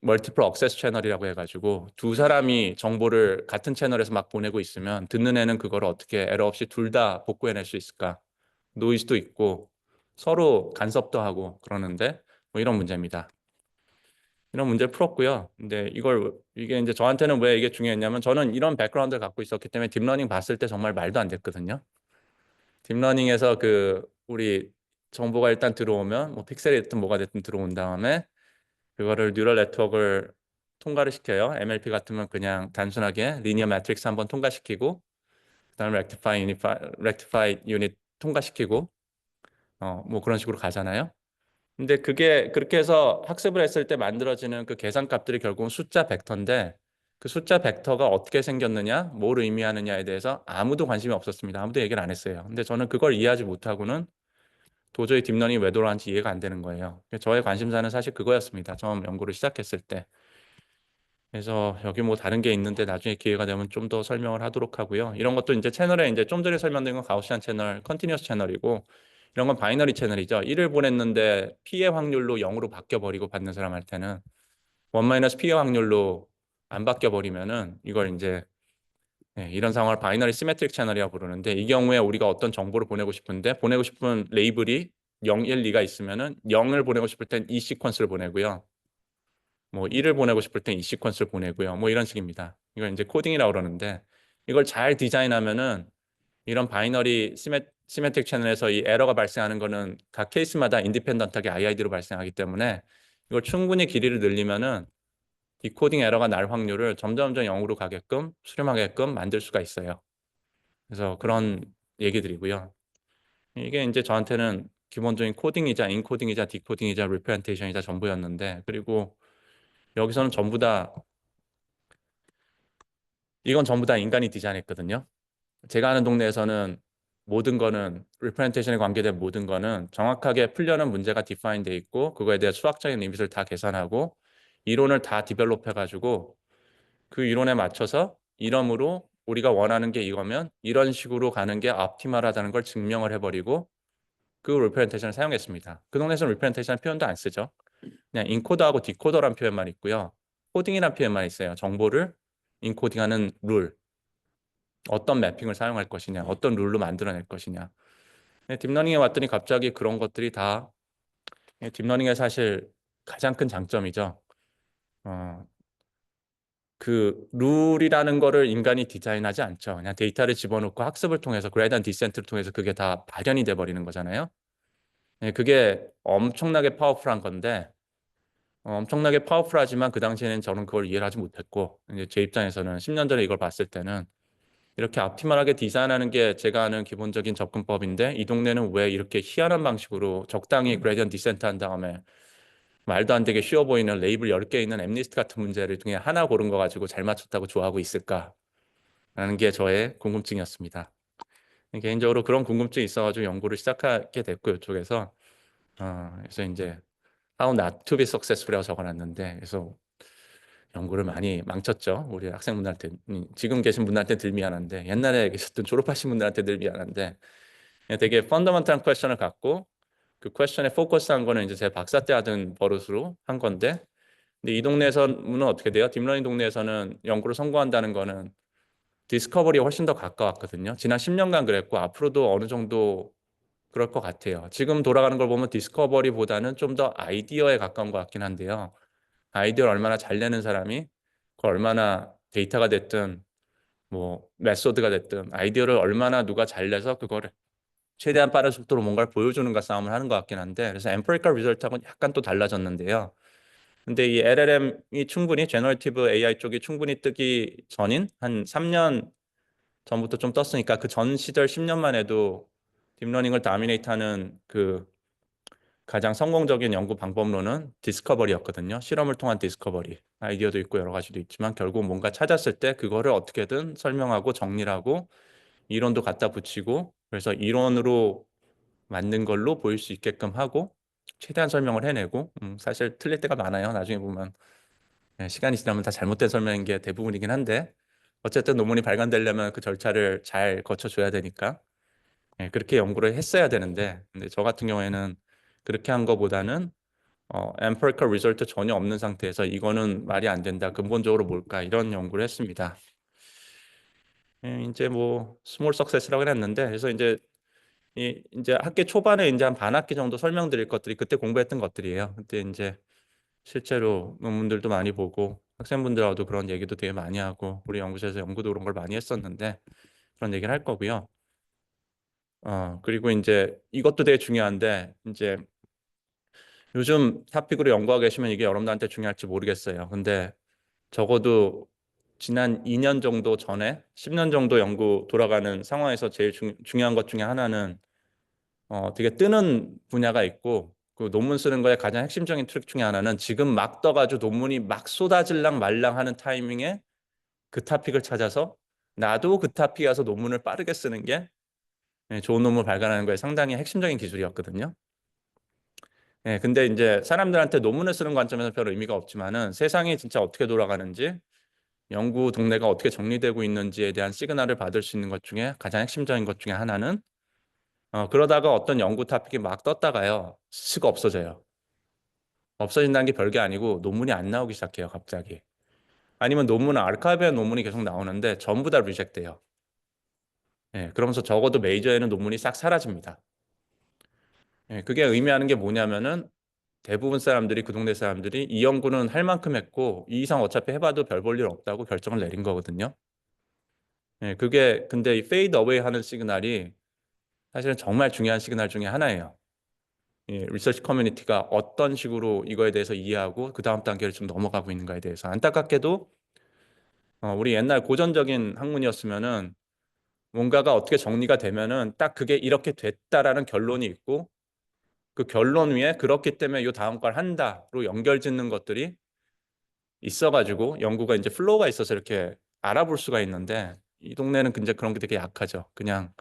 멀티플 억세스 채널이라고 해가지고 두 사람이 정보를 같은 채널에서 막 보내고 있으면 듣는 애는 그걸 어떻게 에러 없이 둘 다 복구해낼 수 있을까? 노이즈도 있고 서로 간섭도 하고 그러는데 뭐 이런 문제입니다. 이런 문제를 풀었고요. 근데 이게 이제 저한테는 왜 이게 중요했냐면 저는 이런 백그라운드를 갖고 있었기 때문에 딥러닝 봤을 때 정말 말도 안 됐거든요. 딥러닝에서 우리 정보가 일단 들어오면 뭐 픽셀이 됐든 뭐가 됐든 들어온 다음에 그거를 뉴럴 네트워크를 통과를 시켜요. MLP 같으면 그냥 단순하게 리니어 매트릭스 한번 통과시키고 그다음에 렉티파이 유닛 통과시키고 뭐 그런 식으로 가잖아요. 근데 그게 그렇게 해서 학습을 했을 때 만들어지는 그 계산값들이 결국은 숫자 벡터인데 그 숫자 벡터가 어떻게 생겼느냐, 뭘 의미하느냐에 대해서 아무도 관심이 없었습니다. 아무도 얘기를 안 했어요. 근데 저는 그걸 이해하지 못하고는 도저히 딥러닝이 왜 돌아가는지 이해가 안 되는 거예요. 저의 관심사는 사실 그거였습니다. 처음 연구를 시작했을 때. 그래서 여기 뭐 다른 게 있는데 나중에 기회가 되면 좀 더 설명을 하도록 하고요. 이런 것도 이제 채널에 이제 좀 전에 설명드린 건 가우시안 채널, 컨티뉴어스 채널이고 이런 건 바이너리 채널이죠. 1을 보냈는데 P의 확률로 0으로 바뀌어버리고 받는 사람한테는 1 P의 확률로 안 바뀌어버리면은 이걸 이제 이런 상황을 바이너리 시메트릭 채널이라고 부르는데 이 경우에 우리가 어떤 정보를 보내고 싶은데 보내고 싶은 레이블이 0, 1, 2가 있으면은 0을 보내고 싶을 땐 이 시퀀스를 보내고요. 뭐 1을 보내고 싶을 땐 이 시퀀스를 보내고요. 뭐 이런 식입니다. 이걸 이제 코딩이라고 그러는데 이걸 잘 디자인하면은 이런 바이너리 시메트릭 채널에서 이 에러가 발생하는 거는 각 케이스마다 인디펜던트하게 IID로 발생하기 때문에 이걸 충분히 길이를 늘리면은 디코딩 에러가 날 확률을 점점점 0으로 가게끔 수렴하게끔 만들 수가 있어요. 그래서 그런 얘기들이고요. 이게 이제 저한테는 기본적인 코딩이자 인코딩이자 디코딩이자 리프레젠테이션이자 전부였는데 그리고 여기서는 이건 전부 다 인간이 디자인했거든요. 제가 아는 동네에서는 모든 거는 리프레젠테이션에 관계된 모든 거는 정확하게 풀려는 문제가 디파인 돼 있고 그거에 대해 수학적인 리밋을 다 계산하고 이론을 다 디벨롭 해가지고 그 이론에 맞춰서 이러므로 우리가 원하는 게 이거면 이런 식으로 가는 게 옵티멀하다는 걸 증명을 해버리고 그 리프레젠테이션을 사용했습니다. 그 동네에서는 리프레젠테이션 표현도 안 쓰죠. 그냥 인코더하고 디코더란 표현만 있고요. 코딩이란 표현만 있어요. 정보를 인코딩하는 룰, 어떤 매핑을 사용할 것이냐, 어떤 룰로 만들어낼 것이냐. 딥러닝에 왔더니 갑자기 그런 것들이 다 딥러닝의 사실 가장 큰 장점이죠. 그 룰이라는 거를 인간이 디자인하지 않죠. 그냥 데이터를 집어넣고 학습을 통해서 그레이디언트 디센트를 통해서 그게 다 발현이 돼 버리는 거잖아요. 그게 엄청나게 파워풀한 건데 엄청나게 파워풀하지만 그 당시에는 저는 그걸 이해를 하지 못했고 이제 제 입장에서는 10년 전에 이걸 봤을 때는 이렇게 옵티멀하게 디자인하는 게 제가 아는 기본적인 접근법인데 이 동네는 왜 이렇게 희한한 방식으로 적당히 그레디언트 디센트 한 다음에 말도 안 되게 쉬워 보이는 레이블 10개 있는 엠리스트 같은 문제를 중에 하나 고른 거 가지고 잘 맞췄다고 좋아하고 있을까라는 게 저의 궁금증이었습니다. 개인적으로 그런 궁금증이 있어가지고 연구를 시작하게 됐고 이쪽에서 그래서 이제 How not to be successful이라고 적어놨는데 그래서 연구를 많이 망쳤죠. 우리 학생분들한테 지금 계신 분들한테 늘 미안한데 옛날에 계셨던 졸업하신 분들한테 늘 미안한데 되게 펀더먼탈한 퀘스천을 갖고 그 퀘스천에 포커스한 거는 이제 제 박사 때 하던 버릇으로 한 건데 근데 이 동네에서는 어떻게 돼요? 딥러닝 동네에서는 연구를 성공한다는 거는 디스커버리에 훨씬 더 가까웠거든요. 지난 10년간 그랬고 앞으로도 어느 정도 그럴 것 같아요. 지금 돌아가는 걸 보면 디스커버리보다는 좀 더 아이디어에 가까운 것 같긴 한데요. 아이디어를 얼마나 잘 내는 사람이 그걸 얼마나 데이터가 됐든 뭐 메소드가 됐든 아이디어를 얼마나 누가 잘 내서 그거를 최대한 빠른 속도로 뭔가를 보여주는가 싸움을 하는 것 같긴 한데 그래서 엠피리컬 리설트하고는 약간 또 달라졌는데요. 근데 이 LLM이 충분히 제너레이티브 AI 쪽이 충분히 뜨기 전인 한 3년 전부터 좀 떴으니까 그 전 시절 10년만 해도 딥러닝을 다미네이트하는 그 가장 성공적인 연구 방법론은 디스커버리였거든요. 실험을 통한 디스커버리. 아이디어도 있고 여러 가지도 있지만 결국 뭔가 찾았을 때 그거를 어떻게든 설명하고 정리를 하고 이론도 갖다 붙이고 그래서 이론으로 만든 걸로 보일 수 있게끔 하고 최대한 설명을 해내고 사실 틀릴 때가 많아요. 나중에 보면 시간이 지나면 다 잘못된 설명인 게 대부분이긴 한데 어쨌든 논문이 발간되려면 그 절차를 잘 거쳐줘야 되니까 그렇게 연구를 했어야 되는데 근데 저 같은 경우에는 그렇게 한 거보다는 empirical result 전혀 없는 상태에서 이거는 말이 안 된다. 근본적으로 뭘까? 이런 연구를 했습니다. 이제 뭐 스몰 석세스라고 했는데 그래서 이제 학기 초반에 이제 한 반학기 정도 설명드릴 것들이 그때 공부했던 것들이에요. 그때 이제 실제로 논문들도 많이 보고 학생분들하고도 그런 얘기도 되게 많이 하고 우리 연구소에서 연구도 그런 걸 많이 했었는데 그런 얘기를 할 거고요. 그리고 이제 이것도 되게 중요한데 이제 요즘 탑픽으로 연구하고 계시면 이게 여러분들한테 중요할지 모르겠어요. 근데 적어도 지난 2년 정도 전에 10년 정도 연구 돌아가는 상황에서 제일 중요한 것 중에 하나는 되게 뜨는 분야가 있고 그 논문 쓰는 거에 가장 핵심적인 트릭 중에 하나는 지금 막 떠가지고 논문이 막 쏟아질랑 말랑 하는 타이밍에 그 토픽을 찾아서 나도 그 토픽에 가서 논문을 빠르게 쓰는 게 좋은 논문 발간하는 거에 상당히 핵심적인 기술이었거든요. 근데 이제 사람들한테 논문을 쓰는 관점에서 별 의미가 없지만은 세상이 진짜 어떻게 돌아가는지 연구 동네가 어떻게 정리되고 있는지에 대한 시그널을 받을 수 있는 것 중에 가장 핵심적인 것 중에 하나는 그러다가 어떤 연구 토픽이 막 떴다가요 슥 없어져요. 없어진다는 게 별게 아니고 논문이 안 나오기 시작해요 갑자기. 아니면 논문은 아카이브한 논문이 계속 나오는데 전부 다 리젝트돼요. 그러면서 적어도 메이저에는 논문이 싹 사라집니다. 그게 의미하는 게 뭐냐면은 대부분 사람들이 그 동네 사람들이 이 연구는 할 만큼 했고 이 이상 어차피 해봐도 별 볼 일 없다고 결정을 내린 거거든요. 그게 근데 이 페이드 어웨이 하는 시그널이 사실은 정말 중요한 시그널 중에 하나예요. 리서치 커뮤니티가 어떤 식으로 이거에 대해서 이해하고 그 다음 단계를 좀 넘어가고 있는가에 대해서 안타깝게도 우리 옛날 고전적인 학문이었으면은 뭔가가 어떻게 정리가 되면은 딱 그게 이렇게 됐다라는 결론이 있고 그 결론 위에 그렇기 때문에 요 다음 걸 한다로 연결짓는 것들이 있어가지고 연구가 이제 플로우가 있어서 이렇게 알아볼 수가 있는데 이 동네는 이제 그런 게 되게 약하죠. 그냥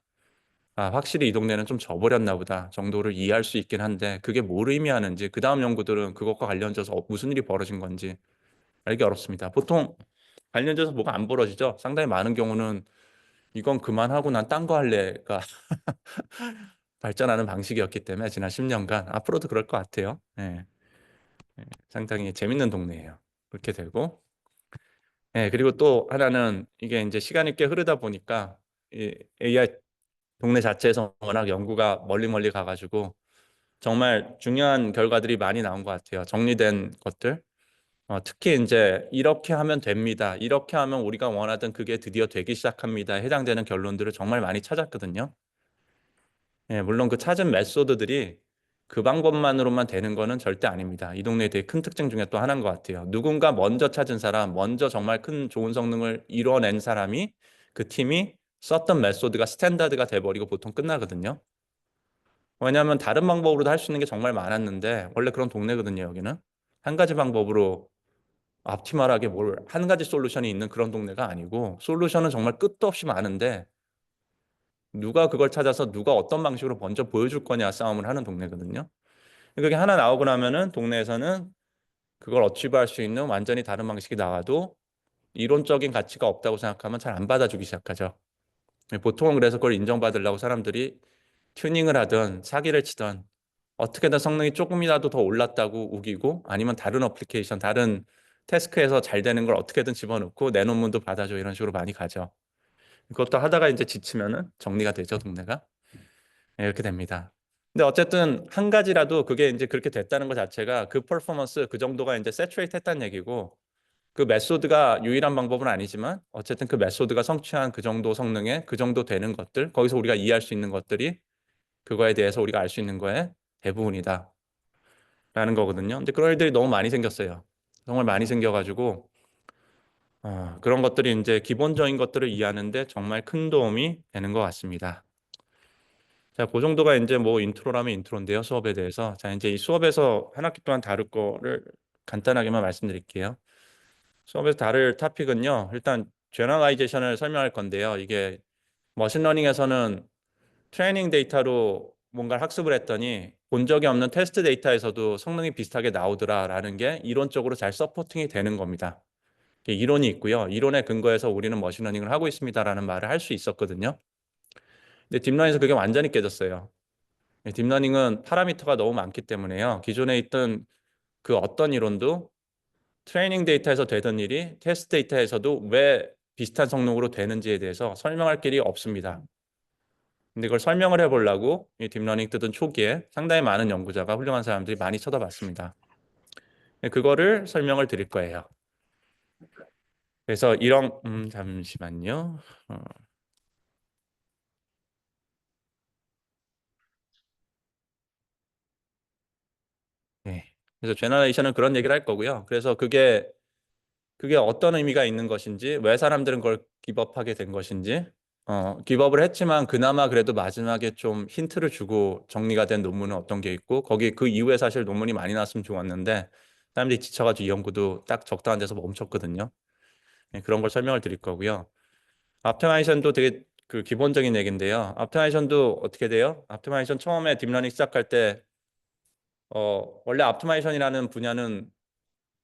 확실히 이 동네는 좀 져버렸나 보다 정도를 이해할 수 있긴 한데 그게 뭘 의미하는지 그 다음 연구들은 그것과 관련돼서 무슨 일이 벌어진 건지 알기 어렵습니다. 보통 관련돼서 뭐가 안 벌어지죠. 상당히 많은 경우는 이건 그만하고 난 딴 거 할래가 발전하는 방식이었기 때문에 지난 10년간 앞으로도 그럴 것 같아요. 상당히 재밌는 동네예요. 그렇게 되고 그리고 또 하나는 이게 이제 시간이 꽤 흐르다 보니까 이 AI 동네 자체에서 워낙 연구가 멀리 가가지고 정말 중요한 결과들이 많이 나온 것 같아요. 정리된 것들. 특히 이제 이렇게 하면 됩니다. 이렇게 하면 우리가 원하던 그게 드디어 되기 시작합니다. 해당되는 결론들을 정말 많이 찾았거든요. 물론 그 찾은 메소드들이 그 방법만으로만 되는 거는 절대 아닙니다. 이 동네의 되게 큰 특징 중에 또 하나인 것 같아요. 누군가 먼저 찾은 사람, 먼저 정말 큰 좋은 성능을 이뤄낸 사람이 그 팀이 썼던 메소드가 스탠다드가 돼버리고 보통 끝나거든요. 왜냐하면 다른 방법으로도 할 수 있는 게 정말 많았는데 원래 그런 동네거든요. 여기는 한 가지 방법으로 옵티멀하게 뭘 한 가지 솔루션이 있는 그런 동네가 아니고 솔루션은 정말 끝도 없이 많은데 누가 그걸 찾아서 누가 어떤 방식으로 먼저 보여줄 거냐 싸움을 하는 동네거든요. 그게 하나 나오고 나면은 동네에서는 그걸 어치브할 수 있는 완전히 다른 방식이 나와도 이론적인 가치가 없다고 생각하면 잘 안 받아주기 시작하죠. 보통은 그래서 그걸 인정받으려고 사람들이 튜닝을 하든 사기를 치든 어떻게든 성능이 조금이라도 더 올랐다고 우기고 아니면 다른 어플리케이션, 다른 태스크에서 잘 되는 걸 어떻게든 집어넣고 내 논문도 받아줘 이런 식으로 많이 가죠. 그것도 하다가 이제 지치면은 정리가 되죠, 동네가. 이렇게 됩니다. 근데 어쨌든 한 가지라도 그게 이제 그렇게 됐다는 것 자체가 그 퍼포먼스 그 정도가 이제 세츄레이트 했다는 얘기고 그 메소드가 유일한 방법은 아니지만 어쨌든 그 메소드가 성취한 그 정도 성능에 그 정도 되는 것들 거기서 우리가 이해할 수 있는 것들이 그거에 대해서 우리가 알 수 있는 거에 대부분이다 라는 거거든요. 근데 그런 일들이 너무 많이 생겼어요. 정말 많이 생겨가지고 그런 것들이 이제 기본적인 것들을 이해하는데 정말 큰 도움이 되는 것 같습니다. 자, 그 정도가 이제 뭐 인트로라면 인트로인데요. 수업에 대해서. 자, 이제 이 수업에서 한 학기 동안 다룰 거를 간단하게만 말씀드릴게요. 수업에서 다룰 토픽은요. 일단 제너럴라이제이션을 설명할 건데요. 이게 머신러닝에서는 트레이닝 데이터로 뭔가를 학습을 했더니 본 적이 없는 테스트 데이터에서도 성능이 비슷하게 나오더라라는 게 이론적으로 잘 서포팅이 되는 겁니다. 이론이 있고요. 이론에 근거해서 우리는 머신러닝을 하고 있습니다라는 말을 할 수 있었거든요. 근데 딥러닝에서 그게 완전히 깨졌어요. 딥러닝은 파라미터가 너무 많기 때문에요. 기존에 있던 그 어떤 이론도 트레이닝 데이터에서 되던 일이 테스트 데이터에서도 왜 비슷한 성능으로 되는지에 대해서 설명할 길이 없습니다. 근데 그걸 설명을 해보려고 이 딥러닝 뜨던 초기에 상당히 많은 연구자가 훌륭한 사람들이 많이 쳐다봤습니다. 그거를 설명을 드릴 거예요. 그래서 이런 잠시만요. 네. 그래서 제너레이션은 그런 얘기를 할 거고요. 그래서 그게 어떤 의미가 있는 것인지, 왜 사람들은 그걸 기법하게 된 것인지, 기법을 했지만 그나마 그래도 마지막에 좀 힌트를 주고 정리가 된 논문은 어떤 게 있고, 거기 그 이후에 사실 논문이 많이 나왔으면 좋았는데 사람들이 지쳐가지고 이 연구도 딱 적당한 데서 멈췄거든요. 네, 그런 걸 설명을 드릴 거고요. 옵티마이제이션도 되게 그 기본적인 얘기인데요. 옵티마이제이션도 어떻게 돼요? 옵티마이제이션 처음에 딥러닝 시작할 때 원래 옵티마이제이션이라는 분야는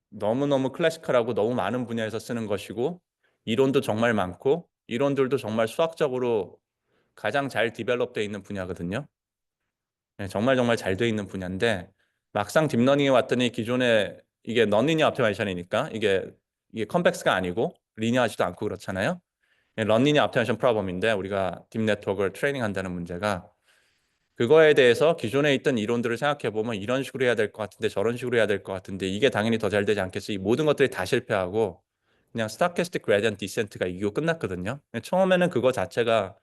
너무너무 클래시컬하고 너무 많은 분야에서 쓰는 것이고 이론도 정말 많고 이론들도 정말 수학적으로 가장 잘 디벨롭되어 있는 분야거든요. 네, 정말 정말 잘 되어 있는 분야인데 막상 딥러닝에 왔더니 기존에 이게 넌리니어 옵티마이제이션이니까 이게 컴팩스가 아니고 리니어하지도 않고 그렇잖아요. 넌리니어 옵티마이제이션 프로블럼인데 우리가 딥 네트워크를 트레이닝한다는 문제가 그거에 대해서 기존에 있던 이론들을 생각해 보면 이런 식으로 해야 될 것 같은데 저런 식으로 해야 될 것 같은데 이게 당연히 더 잘 되지 않겠어. 이 모든 것들이 다 실패하고 그냥 스토캐스틱 그레디언트 디센트가 이기고 끝났거든요. 처음에는 그거 자체가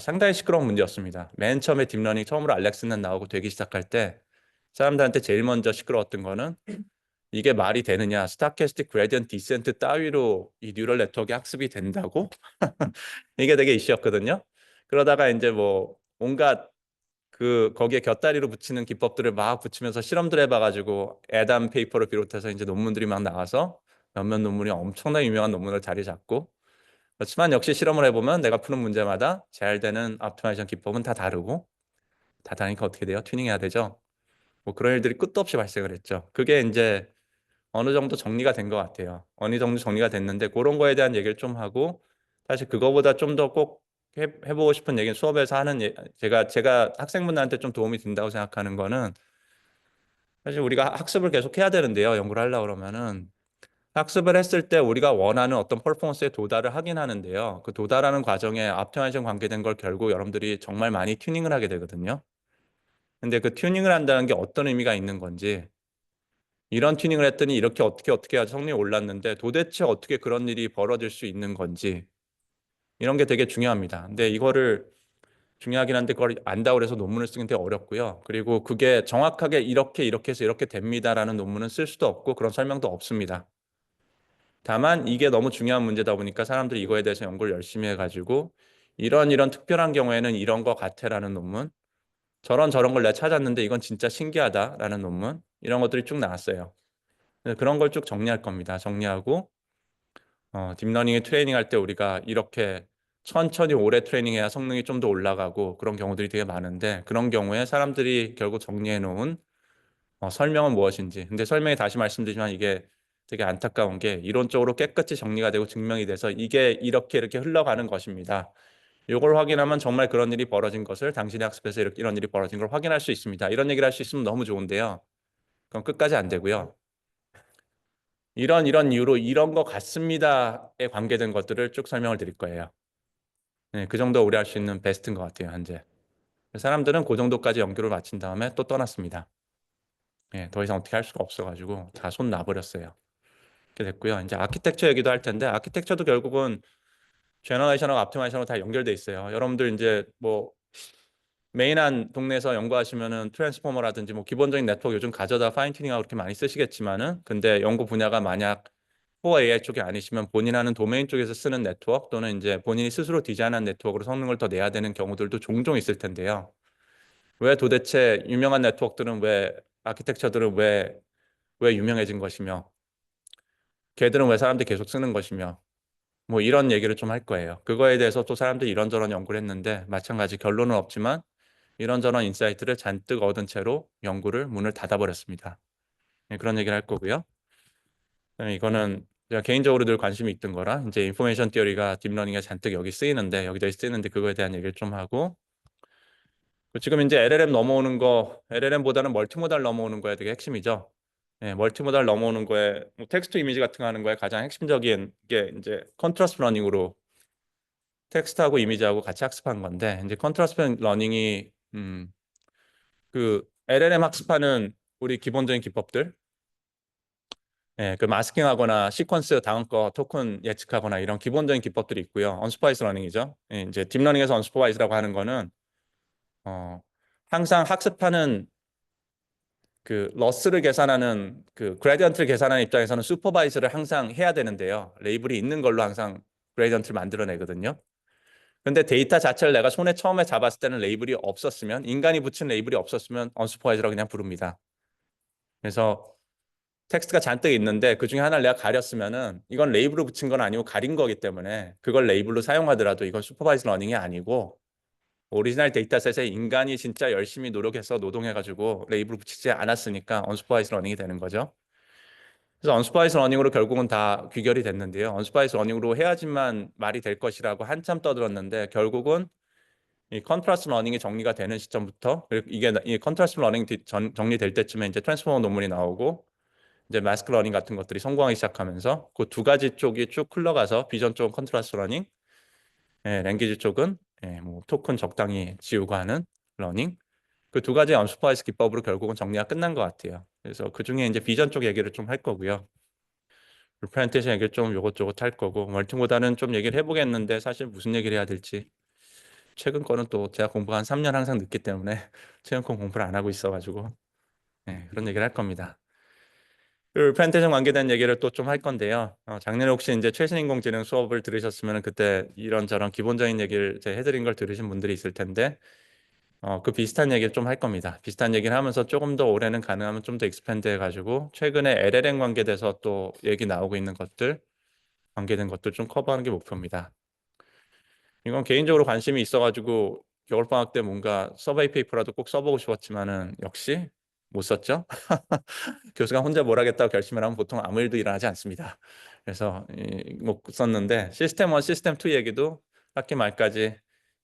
상당히 시끄러운 문제였습니다. 맨 처음에 딥러닝 처음으로 알렉스는 나오고 되기 시작할 때 사람들한테 제일 먼저 시끄러웠던 거는 이게 말이 되느냐. 스토캐스틱 그레디언트 디센트 따위로 이 뉴럴 네트워크 학습이 된다고? 이게 되게 이슈였거든요. 그러다가 이제 뭐 온갖 거기에 곁다리로 붙이는 기법들을 막 붙이면서 실험들 해봐가지고 애담 페이퍼를 비롯해서 이제 논문들이 막 나와서 몇몇 논문이 엄청나게 유명한 논문을 자리 잡고 그렇지만 역시 실험을 해보면 내가 푸는 문제마다 잘 되는 옵티마이제이션 기법은 다 다르고 다 다르니까 어떻게 돼요? 튜닝해야 되죠. 뭐 그런 일들이 끝도 없이 발생을 했죠. 그게 이제 어느 정도 정리가 된 것 같아요. 어느 정도 정리가 됐는데 그런 거에 대한 얘기를 좀 하고 사실 그거보다 좀 더 꼭 해보고 싶은 얘기는 수업에서 하는 제가 학생분들한테 좀 도움이 된다고 생각하는 거는 사실 우리가 학습을 계속 해야 되는데요. 연구를 하려고 그러면은 학습을 했을 때 우리가 원하는 어떤 퍼포먼스에 도달을 하긴 하는데요. 그 도달하는 과정에 옵티마이제이션 관계된 걸 결국 여러분들이 정말 많이 튜닝을 하게 되거든요. 근데 그 튜닝을 한다는 게 어떤 의미가 있는 건지 이런 튜닝을 했더니 이렇게 어떻게 해야 성능이 올랐는데 도대체 어떻게 그런 일이 벌어질 수 있는 건지 이런 게 되게 중요합니다. 근데 이거를 중요하긴 한데 그걸 안다고 해서 논문을 쓰긴 되게 어렵고요. 그리고 그게 정확하게 이렇게 해서 이렇게 됩니다라는 논문은 쓸 수도 없고 그런 설명도 없습니다. 다만 이게 너무 중요한 문제다 보니까 사람들이 이거에 대해서 연구를 열심히 해가지고 이런 특별한 경우에는 이런 거 같아라는 논문, 저런 걸 내가 찾았는데 이건 진짜 신기하다라는 논문 이런 것들이 쭉 나왔어요. 그래서 그런 걸 쭉 정리할 겁니다. 정리하고 딥러닝에 트레이닝할 때 우리가 이렇게 천천히 오래 트레이닝해야 성능이 좀 더 올라가고 그런 경우들이 되게 많은데 그런 경우에 사람들이 결국 정리해 놓은 설명은 무엇인지. 근데 설명이 다시 말씀드리지만 이게 되게 안타까운 게 이론적으로 깨끗이 정리가 되고 증명이 돼서 이게 이렇게 흘러가는 것입니다. 이걸 확인하면 정말 그런 일이 벌어진 것을 당신의 학습에서 이런 일이 벌어진 걸 확인할 수 있습니다. 이런 얘기를 할 수 있으면 너무 좋은데요. 그럼 끝까지 안 되고요. 이런 이유로 이런 것 같습니다에 관계된 것들을 쭉 설명을 드릴 거예요. 네, 그 정도 우리 할 수 있는 베스트인 것 같아요, 현재. 사람들은 그 정도까지 연구를 마친 다음에 또 떠났습니다. 예, 더 이상 어떻게 할 수가 없어가지고 다 손 놔버렸어요. 이렇게 됐고요. 이제 아키텍처 얘기도 할 텐데 아키텍처도 결국은 제너레이션하고 옵티마이제이션하고 다 연결돼 있어요. 여러분들 이제 뭐 메인한 동네에서 연구하시면은 트랜스포머라든지 뭐 기본적인 네트워크 요즘 가져다 파인 튜닝하고 그렇게 많이 쓰시겠지만은 근데 연구 분야가 만약 코어 AI 쪽이 아니시면 본인 하는 도메인 쪽에서 쓰는 네트워크 또는 이제 본인이 스스로 디자인한 네트워크로 성능을 더 내야 되는 경우들도 종종 있을 텐데요. 왜 도대체 유명한 네트워크들은 왜 아키텍처들은 왜 유명해진 것이며 걔들은 왜 사람들이 계속 쓰는 것이며 뭐 이런 얘기를 좀 할 거예요. 그거에 대해서 또 사람들이 이런저런 연구를 했는데 마찬가지 결론은 없지만 이런저런 인사이트를 잔뜩 얻은 채로 연구를 문을 닫아버렸습니다. 네, 그런 얘기를 할 거고요. 그다음에 이거는 제가 개인적으로 늘 관심이 있던 거라 이제 인포메이션 티어리가 딥러닝에 잔뜩 여기저기 쓰이는데 그거에 대한 얘기를 좀 하고 지금 이제 LLM 넘어오는 거 LLM보다는 멀티모달 넘어오는 거에 되게 핵심이죠. 네, 멀티모달 넘어오는 거에 뭐 텍스트 이미지 같은 거 하는 거에 가장 핵심적인 게 이제 컨트라스트 러닝으로 텍스트하고 이미지하고 같이 학습한 건데 이제 컨트라스트 러닝이 그 LLM 학습하는 우리 기본적인 기법들 예, 그 마스킹하거나 시퀀스 다음 거 토큰 예측하거나 이런 기본적인 기법들이 있고요. 언슈퍼바이즈 러닝이죠. 예, 이제 딥러닝에서 언슈퍼바이즈라고 하는 거는 항상 학습하는 그 러스를 계산하는 그 그레디언트를 계산하는 입장에서는 슈퍼바이즈를 항상 해야 되는데요. 레이블이 있는 걸로 항상 그레디언트를 만들어내거든요. 근데 데이터 자체를 내가 손에 처음에 잡았을 때는 레이블이 없었으면 인간이 붙인 레이블이 없었으면 언슈퍼바이즈라고 그냥 부릅니다. 그래서 텍스트가 잔뜩 있는데 그 중에 하나를 내가 가렸으면은 이건 레이블로 붙인 건 아니고 가린 거기 때문에 그걸 레이블로 사용하더라도 이건 슈퍼바이즈 러닝이 아니고 오리지널 데이터셋에 인간이 진짜 열심히 노력해서 노동해가지고 레이블 붙이지 않았으니까 언슈퍼바이즈 러닝이 되는 거죠. 그래서 언슈퍼바이즈 러닝으로 결국은 다 귀결이 됐는데요. 언슈퍼바이즈 러닝으로 해야지만 말이 될 것이라고 한참 떠들었는데 결국은 이 컨트라스트 러닝이 정리가 되는 시점부터 이게 이 컨트라스트 러닝 정리될 때쯤에 이제 트랜스포머 논문이 나오고 이제 마스크 러닝 같은 것들이 성공하기 시작하면서 그 두 가지 쪽이 쭉 흘러가서 비전 쪽은 컨트라스트 러닝, 랭귀지 쪽은 뭐 토큰 적당히 지우고 하는 러닝 그 두 가지 언슈퍼바이즈 기법으로 결국은 정리가 끝난 것 같아요. 그래서 그 중에 이제 비전 쪽 얘기를 좀 할 거고요. 리프레젠테이션 얘기를 좀 요것저것 할 거고 멀티보다는 좀 얘기를 해보겠는데 사실 무슨 얘기를 해야 될지 최근 거는 또 제가 공부가 한 3년 항상 늦기 때문에 최근 거 공부를 안 하고 있어가지고 그런 얘기를 할 겁니다. 리프레젠테이션 관계된 얘기를 또 좀 할 건데요. 작년에 혹시 이제 최신 인공지능 수업을 들으셨으면 그때 이런저런 기본적인 얘기를 제가 해드린 걸 들으신 분들이 있을 텐데 그 비슷한 얘기를 좀 할 겁니다. 비슷한 얘기를 하면서 조금 더 올해는 가능하면 좀 더 익스팬드 해가지고 최근에 LLM 관계돼서 또 얘기 나오고 있는 것들 관계된 것들 좀 커버하는 게 목표입니다. 이건 개인적으로 관심이 있어가지고 겨울방학 때 뭔가 서베이 페이퍼라도 꼭 써보고 싶었지만은 역시 못 썼죠. 교수가 혼자 뭘 하겠다고 결심을 하면 보통 아무 일도 일어나지 않습니다. 그래서 못 썼는데 시스템 1, 시스템 2 얘기도 학기 말까지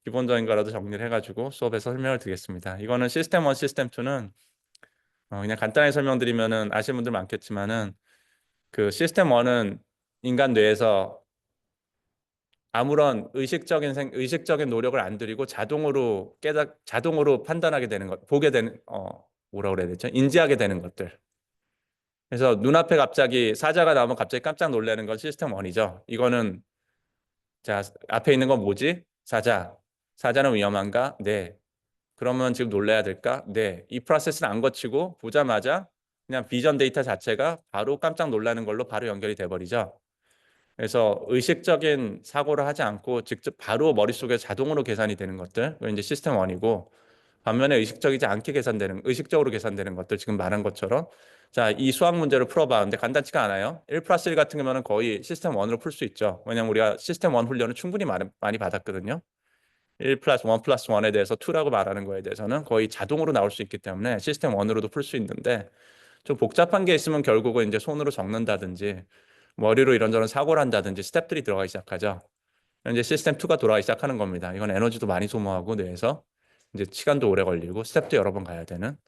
기본적인 거라도 정리를 해가지고 수업에서 설명을 드리겠습니다. 이거는 시스템 1, 시스템 2는 그냥 간단하게 설명드리면은 아시는 분들 많겠지만은 그 시스템 1은 인간 뇌에서 아무런 의식적인 노력을 안 들이고 자동으로 판단하게 되는 것, 보게 되는 뭐라 그래야 되죠? 인지하게 되는 것들. 그래서 눈앞에 갑자기 사자가 나오면 갑자기 깜짝 놀라는 건 시스템 1이죠. 이거는 자, 앞에 있는 건 뭐지? 사자. 사자는 위험한가? 네. 그러면 지금 놀라야 될까? 네. 이 프로세스를 안 거치고 보자마자 그냥 비전 데이터 자체가 바로 깜짝 놀라는 걸로 바로 연결이 돼 버리죠. 그래서 의식적인 사고를 하지 않고 직접 바로 머릿속에 자동으로 계산이 되는 것들, 이제 시스템 1이고 반면에 의식적으로 계산되는 것들 지금 말한 것처럼 자, 이 수학 문제를 풀어봐. 근데 간단치가 않아요. 1 플러스 1 같은 경우는 거의 시스템 1으로 풀 수 있죠. 왜냐면 우리가 시스템 1 훈련을 충분히 많이 받았거든요. 1 플러스 1 플러스 1에 대해서 2라고 말하는 거에 대해서는 거의 자동으로 나올 수 있기 때문에 시스템 1으로도 풀 수 있는데 좀 복잡한 게 있으면 결국은 이제 손으로 적는다든지 머리로 이런저런 사고를 한다든지 스텝들이 들어가기 시작하죠. 이제 시스템 2가 돌아가기 시작하는 겁니다. 이건 에너지도 많이 소모하고 뇌에서 이제 시간도 오래 걸리고 스텝도 여러 번 가야 되는.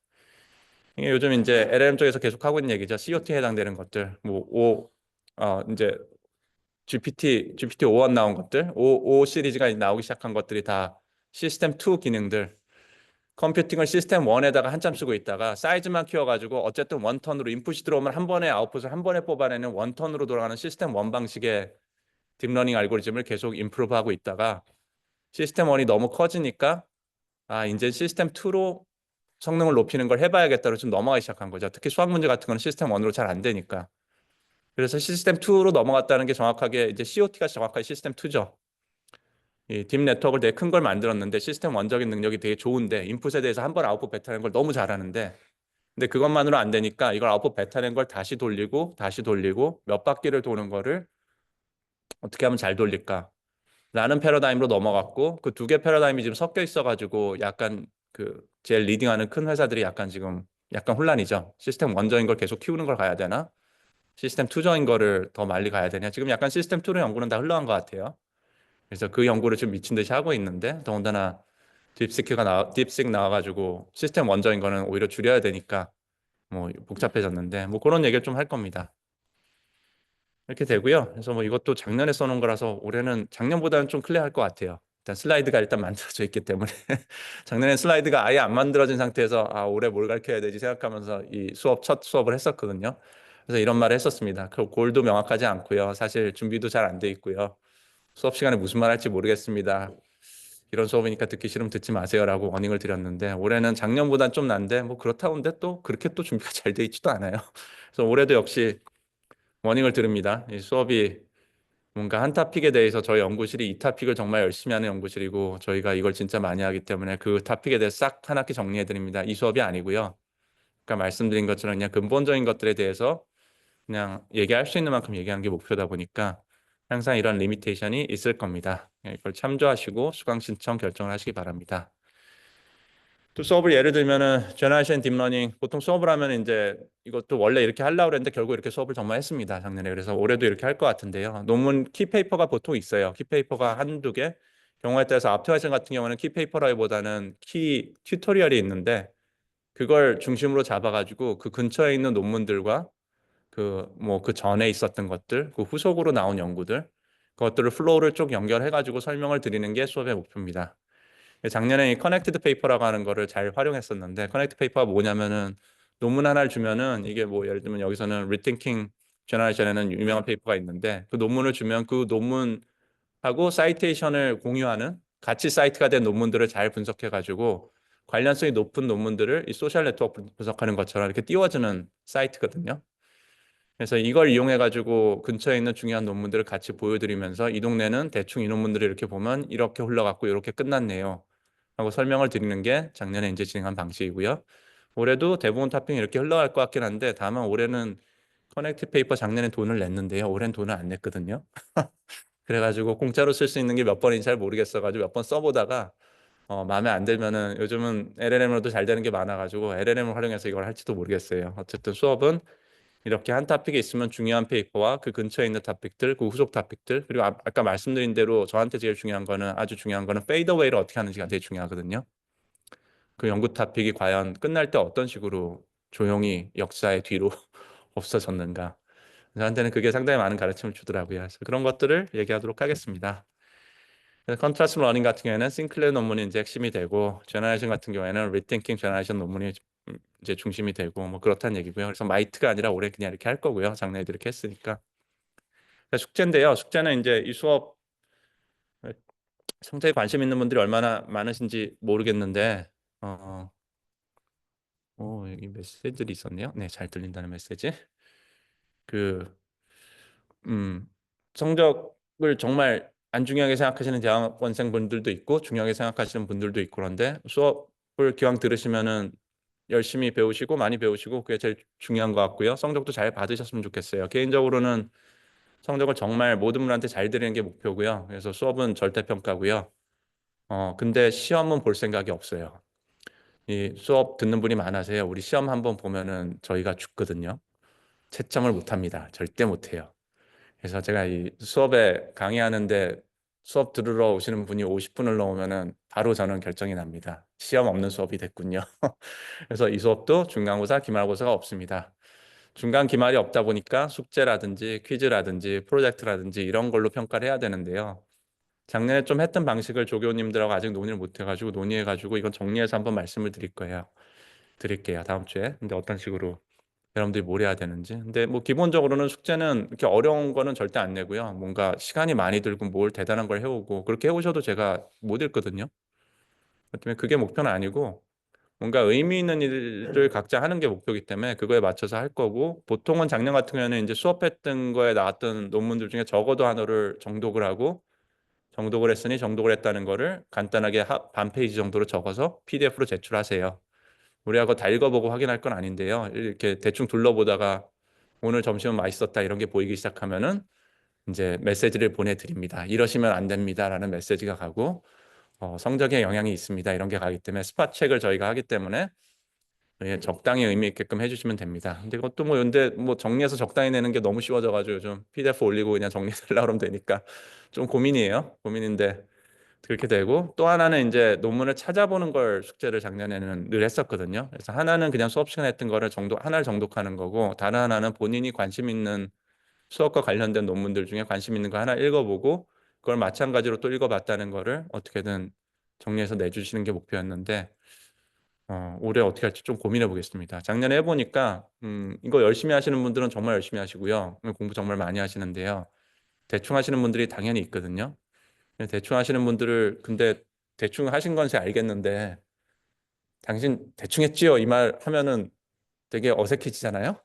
이게 요즘 이제 LLM 쪽에서 계속 하고 있는 얘기죠. COT에 해당되는 것들, 이제 GPT-5원 나온 것들, 5 시리즈가 나오기 시작한 것들이 다 시스템 2 기능들. 컴퓨팅을 시스템 1에다가 한참 쓰고 있다가 사이즈만 키워가지고 어쨌든 원턴으로 인풋이 들어오면 한 번에 아웃풋을 한 번에 뽑아내는 원턴으로 돌아가는 시스템 1 방식의 딥러닝 알고리즘을 계속 임프루브하고 있다가 시스템 1이 너무 커지니까 이제 시스템 2로 성능을 높이는 걸 해봐야겠다로 좀 넘어가기 시작한 거죠. 특히 수학 문제 같은 거는 시스템 1으로 잘 안 되니까. 그래서 시스템 2로 넘어갔다는 게 정확하게 이제 COT가 정확하게 시스템 2죠. 이 딥 네트워크를 되게 큰 걸 만들었는데 시스템 원적인 능력이 되게 좋은데 인풋에 대해서 한 번 아웃풋 뱉어내는 걸 너무 잘하는데 근데 그것만으로 안 되니까 이걸 아웃풋 뱉어낸 걸 다시 돌리고 다시 돌리고 몇 바퀴를 도는 거를 어떻게 하면 잘 돌릴까? 라는 패러다임으로 넘어갔고 그 두 개 패러다임이 지금 섞여 있어가지고 약간 그 제일 리딩하는 큰 회사들이 약간 지금 약간 혼란이죠. 시스템 원저인 걸 계속 키우는 걸 가야 되나? 시스템 투저인 거를 더 많이 가야 되냐? 지금 약간 시스템 투로 연구는 다 흘러간 것 같아요. 그래서 그 연구를 지금 미친 듯이 하고 있는데 더군다나 딥식 나와가지고 시스템 원저인 거는 오히려 줄여야 되니까 뭐 복잡해졌는데 뭐 그런 얘기를 좀 할 겁니다. 이렇게 되고요. 그래서 뭐 이것도 작년에 써놓은 거라서 올해는 작년보다는 좀 클리어할 것 같아요. 일단 슬라이드가 일단 만들어져 있기 때문에 작년에 슬라이드가 아예 안 만들어진 상태에서 아 올해 뭘 가르쳐야 되지 생각하면서 이 첫 수업을 했었거든요. 그래서 이런 말을 했었습니다. 그 골도 명확하지 않고요. 사실 준비도 잘 안 돼 있고요. 수업 시간에 무슨 말 할지 모르겠습니다. 이런 수업이니까 듣기 싫으면 듣지 마세요라고 워닝을 드렸는데 올해는 작년보단 좀 난데 뭐 그렇다고 근데 또 그렇게 또 준비가 잘 돼 있지도 않아요. 그래서 올해도 역시 워닝을 드립니다. 이 수업이 뭔가 한 토픽에 대해서 저희 연구실이 이 토픽을 정말 열심히 하는 연구실이고 저희가 이걸 진짜 많이 하기 때문에 그 토픽에 대해서 싹 한 학기 정리해 드립니다. 이 수업이 아니고요. 그러니까 말씀드린 것처럼 그냥 근본적인 것들에 대해서 그냥 얘기할 수 있는 만큼 얘기하는 게 목표다 보니까 항상 이런 리미테이션이 있을 겁니다. 이걸 참조하시고 수강 신청 결정을 하시기 바랍니다. 또 수업을 예를 들면은 제너레이션 딥러닝 보통 수업을 하면 이제 이것도 원래 이렇게 하려고 그랬는데 결국 이렇게 수업을 정말 했습니다. 작년에. 그래서 올해도 이렇게 할 것 같은데요. 논문 키페이퍼가 보통 있어요. 키페이퍼가 한두 개. 경우에 따라서 앞트와이션 같은 경우는 키페이퍼라기보다는 키 튜토리얼이 있는데 그걸 중심으로 잡아가지고 그 근처에 있는 논문들과 그 뭐 그 전에 있었던 것들, 그 후속으로 나온 연구들, 그것들을 플로우를 쭉 연결해가지고 설명을 드리는 게 수업의 목표입니다. 작년에 이 커넥티드 페이퍼라고 하는 거를 잘 활용했었는데 커넥티드 페이퍼가 뭐냐면은 논문 하나를 주면은 이게 뭐 예를 들면 여기서는 Rethinking Generation에는 유명한 페이퍼가 있는데 그 논문을 주면 그 논문하고 사이테이션을 공유하는 가치 사이트가 된 논문들을 잘 분석해가지고 관련성이 높은 논문들을 이 소셜 네트워크 분석하는 것처럼 이렇게 띄워주는 사이트거든요. 그래서 이걸 이용해가지고 근처에 있는 중요한 논문들을 같이 보여드리면서 이 동네는 대충 이 논문들을 이렇게 보면 이렇게 흘러갔고 이렇게 끝났네요. 하고 설명을 드리는 게 작년에 이제 진행한 방식이고요. 올해도 대부분 토픽이 이렇게 흘러갈 것 같긴 한데 다만 올해는 커넥트 페이퍼 작년에 돈을 냈는데요. 올해는 돈을 안 냈거든요. 그래가지고 공짜로 쓸 수 있는 게 몇 번인지 잘 모르겠어가지고 몇 번 써보다가 마음에 안 들면은 요즘은 LLM으로도 잘 되는 게 많아가지고 LLM을 활용해서 이걸 할지도 모르겠어요. 어쨌든 수업은 이렇게 한 토픽이 있으면 중요한 페이퍼와 그 근처에 있는 토픽들, 그 후속 토픽들, 그리고 아까 말씀드린 대로 저한테 제일 중요한 거는 아주 중요한 거는 페이드어웨이를 어떻게 하는지가 되게 중요하거든요. 그 연구 토픽이 과연 끝날 때 어떤 식으로 조용히 역사의 뒤로 없어졌는가. 저한테는 그게 상당히 많은 가르침을 주더라고요. 그래서 그런 것들을 얘기하도록 하겠습니다. 컨트라스트 러닝 같은 경우에는 싱클레어 논문이 이제 핵심이 되고 제너레이션 같은 경우에는 리팅킹 제너레이션 논문이 이제 중심이 되고 뭐 그렇다는 얘기고요. 그래서 마이트가 아니라 올해 그냥 이렇게 할 거고요. 작년에도 이렇게 했으니까. 숙제인데요. 숙제는 이제 이 수업 성적에 관심 있는 분들이 얼마나 많으신지 모르겠는데 여기 메시지들이 있었네요. 네, 잘 들린다는 메시지. 그 성적을 정말 안 중요하게 생각하시는 대학원생분들도 있고 중요하게 생각하시는 분들도 있고 그런데 수업을 기왕 들으시면은 열심히 배우시고 많이 배우시고 그게 제일 중요한 것 같고요. 성적도 잘 받으셨으면 좋겠어요. 개인적으로는 성적을 정말 모든 분한테 잘 드리는 게 목표고요. 그래서 수업은 절대평가고요. 근데 시험은 볼 생각이 없어요. 이 수업 듣는 분이 많아서요. 우리 시험 한번 보면은 저희가 죽거든요. 채점을 못 합니다. 절대 못 해요. 그래서 제가 이 수업에 강의하는데 수업 들으러 오시는 분이 50분을 넘으면은 바로 저는 결정이 납니다. 시험 없는 수업이 됐군요. 그래서 이 수업도 중간고사, 기말고사가 없습니다. 중간 기말이 없다 보니까 숙제라든지 퀴즈라든지 프로젝트라든지 이런 걸로 평가를 해야 되는데요. 작년에 좀 했던 방식을 조교님들하고 아직 논의를 못 해가지고 논의해가지고 이건 정리해서 한번 말씀을 드릴게요. 다음 주에. 근데 어떤 식으로 여러분들이 뭘 해야 되는지. 근데 뭐 기본적으로는 숙제는 이렇게 어려운 거는 절대 안 내고요. 뭔가 시간이 많이 들고 뭘 대단한 걸 해오고 그렇게 해오셔도 제가 못 읽거든요. 그렇기 때문에 그게 목표는 아니고 뭔가 의미 있는 일을 각자 하는 게 목표이기 때문에 그거에 맞춰서 할 거고, 보통은 작년 같은 경우에는 이제 수업했던 거에 나왔던 논문들 중에 적어도 하나를 정독을 하고, 정독을 했으니 정독을 했다는 거를 간단하게 반 페이지 정도로 적어서 PDF로 제출하세요. 우리가 그거 다 읽어보고 확인할 건 아닌데요. 이렇게 대충 둘러보다가 오늘 점심은 맛있었다 이런 게 보이기 시작하면은 이제 메시지를 보내드립니다. 이러시면 안 됩니다라는 메시지가 가고, 성적에 영향이 있습니다 이런 게 가기 때문에 스팟 체크를 저희가 하기 때문에 적당히 의미 있게끔 해주시면 됩니다. 근데 그것도 뭐 근데 뭐 정리해서 적당히 내는 게 너무 쉬워져가지고 요즘 PDF 올리고 그냥 정리해달라 그러면 되니까 좀 고민이에요. 고민인데 그렇게 되고, 또 하나는 이제 논문을 찾아보는 걸 숙제를 작년에는 늘 했었거든요. 그래서 하나는 그냥 수업 시간에 했던 거를 하나를 정독하는 거고, 다른 하나는 본인이 관심 있는 수업과 관련된 논문들 중에 관심 있는 거 하나 읽어보고 그걸 마찬가지로 또 읽어봤다는 거를 어떻게든 정리해서 내주시는 게 목표였는데, 올해 어떻게 할지 좀 고민해 보겠습니다. 작년에 해보니까 이거 열심히 하시는 분들은 정말 열심히 하시고요. 공부 정말 많이 하시는데요. 대충 하시는 분들이 당연히 있거든요. 대충 하시는 분들을 근데 대충 하신 건지 알겠는데 당신 대충 했지요 이 말 하면은 되게 어색해지잖아요.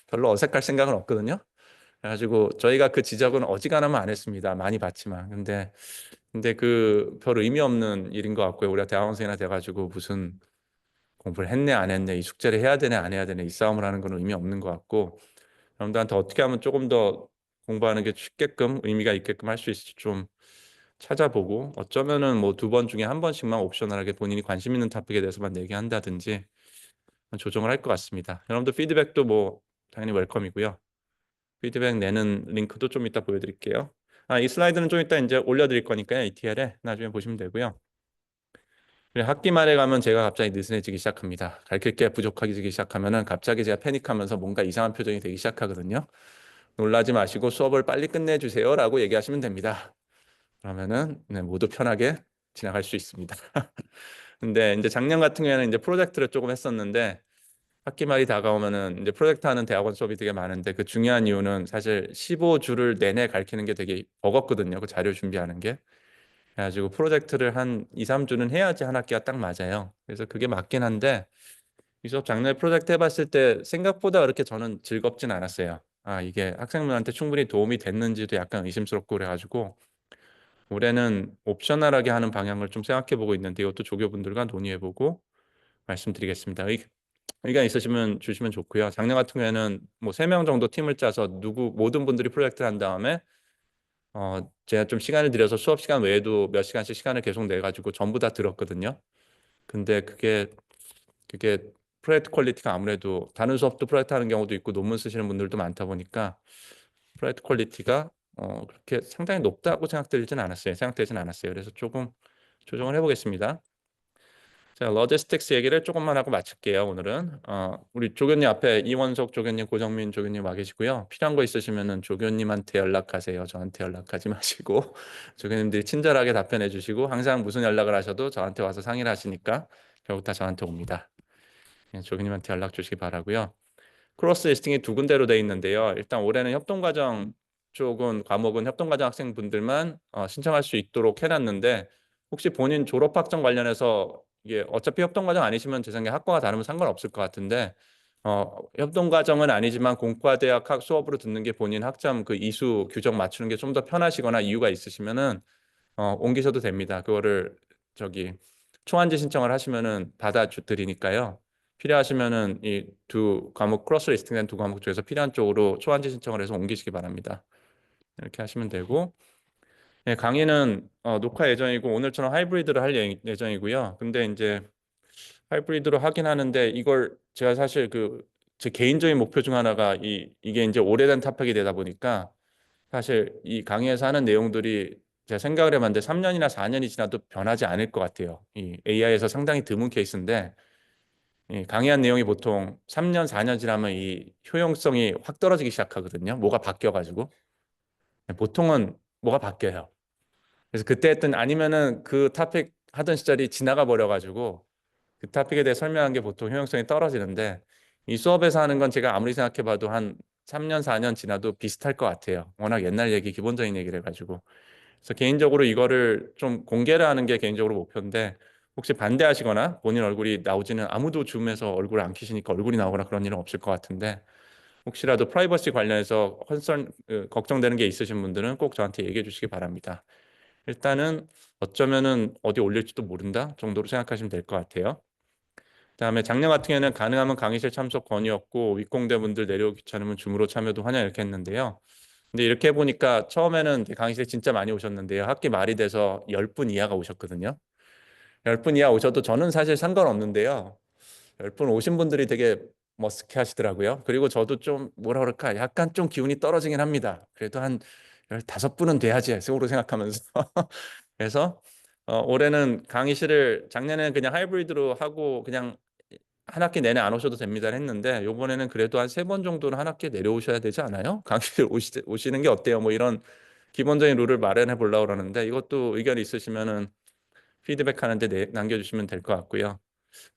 별로 어색할 생각은 없거든요. 그래가지고 저희가 그 지적은 어지간하면 안 했습니다. 많이 받지만. 근데 그 별 의미 없는 일인 것 같고요. 우리가 대학원생이나 돼가지고 무슨 공부를 했네 안 했네, 이 숙제를 해야 되네 안 해야 되네, 이 싸움을 하는 건 의미 없는 것 같고, 여러분들한테 어떻게 하면 조금 더 공부하는 게 쉽게끔 의미가 있게끔 할 수 있을지 좀 찾아보고, 어쩌면은 뭐 2번 중에 1번씩만 옵셔널하게 본인이 관심 있는 토픽에 대해서만 내게 한다든지 조정을 할 것 같습니다. 여러분들 피드백도 뭐 당연히 웰컴이고요. 피드백 내는 링크도 좀 이따 보여드릴게요. 이 슬라이드는 좀 이따 이제 올려드릴 거니까요. ATL에 나중에 보시면 되고요. 학기 말에 가면 제가 갑자기 느슨해지기 시작합니다. 가르칠 게 부족해지기 시작하면은 갑자기 제가 패닉하면서 뭔가 이상한 표정이 되기 시작하거든요. 놀라지 마시고 수업을 빨리 끝내주세요 라고 얘기하시면 됩니다. 그러면은 모두 편하게 지나갈 수 있습니다. 근데 이제 작년 같은 경우에는 이제 프로젝트를 조금 했었는데, 학기 말이 다가오면은 이제 프로젝트 하는 대학원 수업이 되게 많은데, 그 중요한 이유는 사실 15주를 내내 가르치는 게 되게 버겁거든요. 그 자료 준비하는 게. 그래가지고 프로젝트를 한 2, 3주는 해야지 한 학기가 딱 맞아요. 그래서 그게 맞긴 한데, 이 수업 작년에 프로젝트 해봤을 때 생각보다 그렇게 저는 즐겁진 않았어요. 이게 학생분한테 충분히 도움이 됐는지도 약간 의심스럽고 그래가지고 올해는 옵셔널하게 하는 방향을 좀 생각해보고 있는데, 이것도 조교분들과 논의해보고 말씀드리겠습니다. 의견 있으시면 주시면 좋고요. 작년 같은 경우에는 뭐 3명 정도 팀을 짜서 모든 분들이 프로젝트를 한 다음에 제가 좀 시간을 들여서 수업 시간 외에도 몇 시간씩 시간을 계속 내가지고 전부 다 들었거든요. 근데 그게 프로젝트 퀄리티가 아무래도 다른 수업도 프로젝트 하는 경우도 있고 논문 쓰시는 분들도 많다 보니까 프로젝트 퀄리티가 그렇게 상당히 높다고 생각되진 않았어요. 그래서 조금 조정을 해보겠습니다. 자, 로지스틱스 얘기를 조금만 하고 마칠게요. 오늘은 우리 조교님 앞에 이원석 조교님, 고정민 조교님 와 계시고요. 필요한 거 있으시면은 조교님한테 연락하세요. 저한테 연락하지 마시고 조교님들이 친절하게 답변해 주시고, 항상 무슨 연락을 하셔도 저한테 와서 상의를 하시니까 결국 다 저한테 옵니다. 조교님한테 연락 주시기 바라고요. 크로스 리스팅이 2군데로 돼 있는데요. 일단 올해는 협동과정 쪽은 과목은 협동과정 학생분들만 신청할 수 있도록 해놨는데, 혹시 본인 졸업학점 관련해서 이게 어차피 협동과정 아니시면 제 생각에 학과가 다르면 상관없을 것 같은데, 협동과정은 아니지만 공과대학 수업으로 듣는 게 본인 학점 그 이수 규정 맞추는 게 좀 더 편하시거나 이유가 있으시면은 옮기셔도 됩니다. 그거를 초안지 신청을 하시면은 받아드리니까요. 필요하시면은 이 2과목 크로스 리스팅된 2과목 중에서 필요한 쪽으로 초안지 신청을 해서 옮기시기 바랍니다. 이렇게 하시면 되고, 강의는 녹화 예정이고 오늘처럼 하이브리드를 할 예정이고요. 근데 이제 하이브리드로 하긴 하는데, 이걸 제가 사실 제 개인적인 목표 중 하나가 이게 이제 오래된 토픽이 되다 보니까 사실 이 강의에서 하는 내용들이 제가 생각을 해봤는데 3년이나 4년이 지나도 변하지 않을 것 같아요. 이 AI에서 상당히 드문 케이스인데, 이 강의한 내용이 보통 3년, 4년 지나면 이 효용성이 확 떨어지기 시작하거든요. 뭐가 바뀌어가지고. 보통은 뭐가 바뀌어요. 그래서 그때 했던, 아니면은 그 토픽 하던 시절이 지나가 버려가지고 그 토픽에 대해 설명한 게 보통 효용성이 떨어지는데, 이 수업에서 하는 건 제가 아무리 생각해봐도 한 3년, 4년 지나도 비슷할 것 같아요. 워낙 옛날 얘기, 기본적인 얘기를 해가지고. 그래서 개인적으로 이거를 좀 공개를 하는 게 개인적으로 목표인데, 혹시 반대하시거나 본인 얼굴이 나오지는 아무도 줌에서 얼굴 안 켜시니까 얼굴이 나오거나 그런 일은 없을 것 같은데 혹시라도 프라이버시 관련해서 걱정되는 게 있으신 분들은 꼭 저한테 얘기해 주시기 바랍니다. 일단은 어쩌면은 어디 올릴지도 모른다 정도로 생각하시면 될 것 같아요. 그다음에 작년 같은 경우에는 가능하면 강의실 참석 건의였고 윗공대분들 내려오기 귀찮으면 줌으로 참여도 하냐 이렇게 했는데요. 근데 이렇게 해보니까 처음에는 강의실에 진짜 많이 오셨는데요. 학기 말이 돼서 10분 이하가 오셨거든요. 10분 이하 오셔도 저는 사실 상관없는데요. 10분 오신 분들이 되게 머쓱해 하시더라고요. 그리고 저도 좀 뭐라 그럴까 약간 좀 기운이 떨어지긴 합니다. 그래도 한 15분은 돼야지 속으로 생각하면서 그래서 올해는 강의실을 작년에는 그냥 하이브리드로 하고 그냥 한 학기 내내 안 오셔도 됩니다 했는데 요번에는 그래도 한 3번 정도는 한 학기에 내려오셔야 되지 않아요? 강의실 오시는 게 어때요? 뭐 이런 기본적인 룰을 마련해 보려고 그러는데 이것도 의견 있으시면은 피드백 하는데 남겨주시면 될 것 같고요.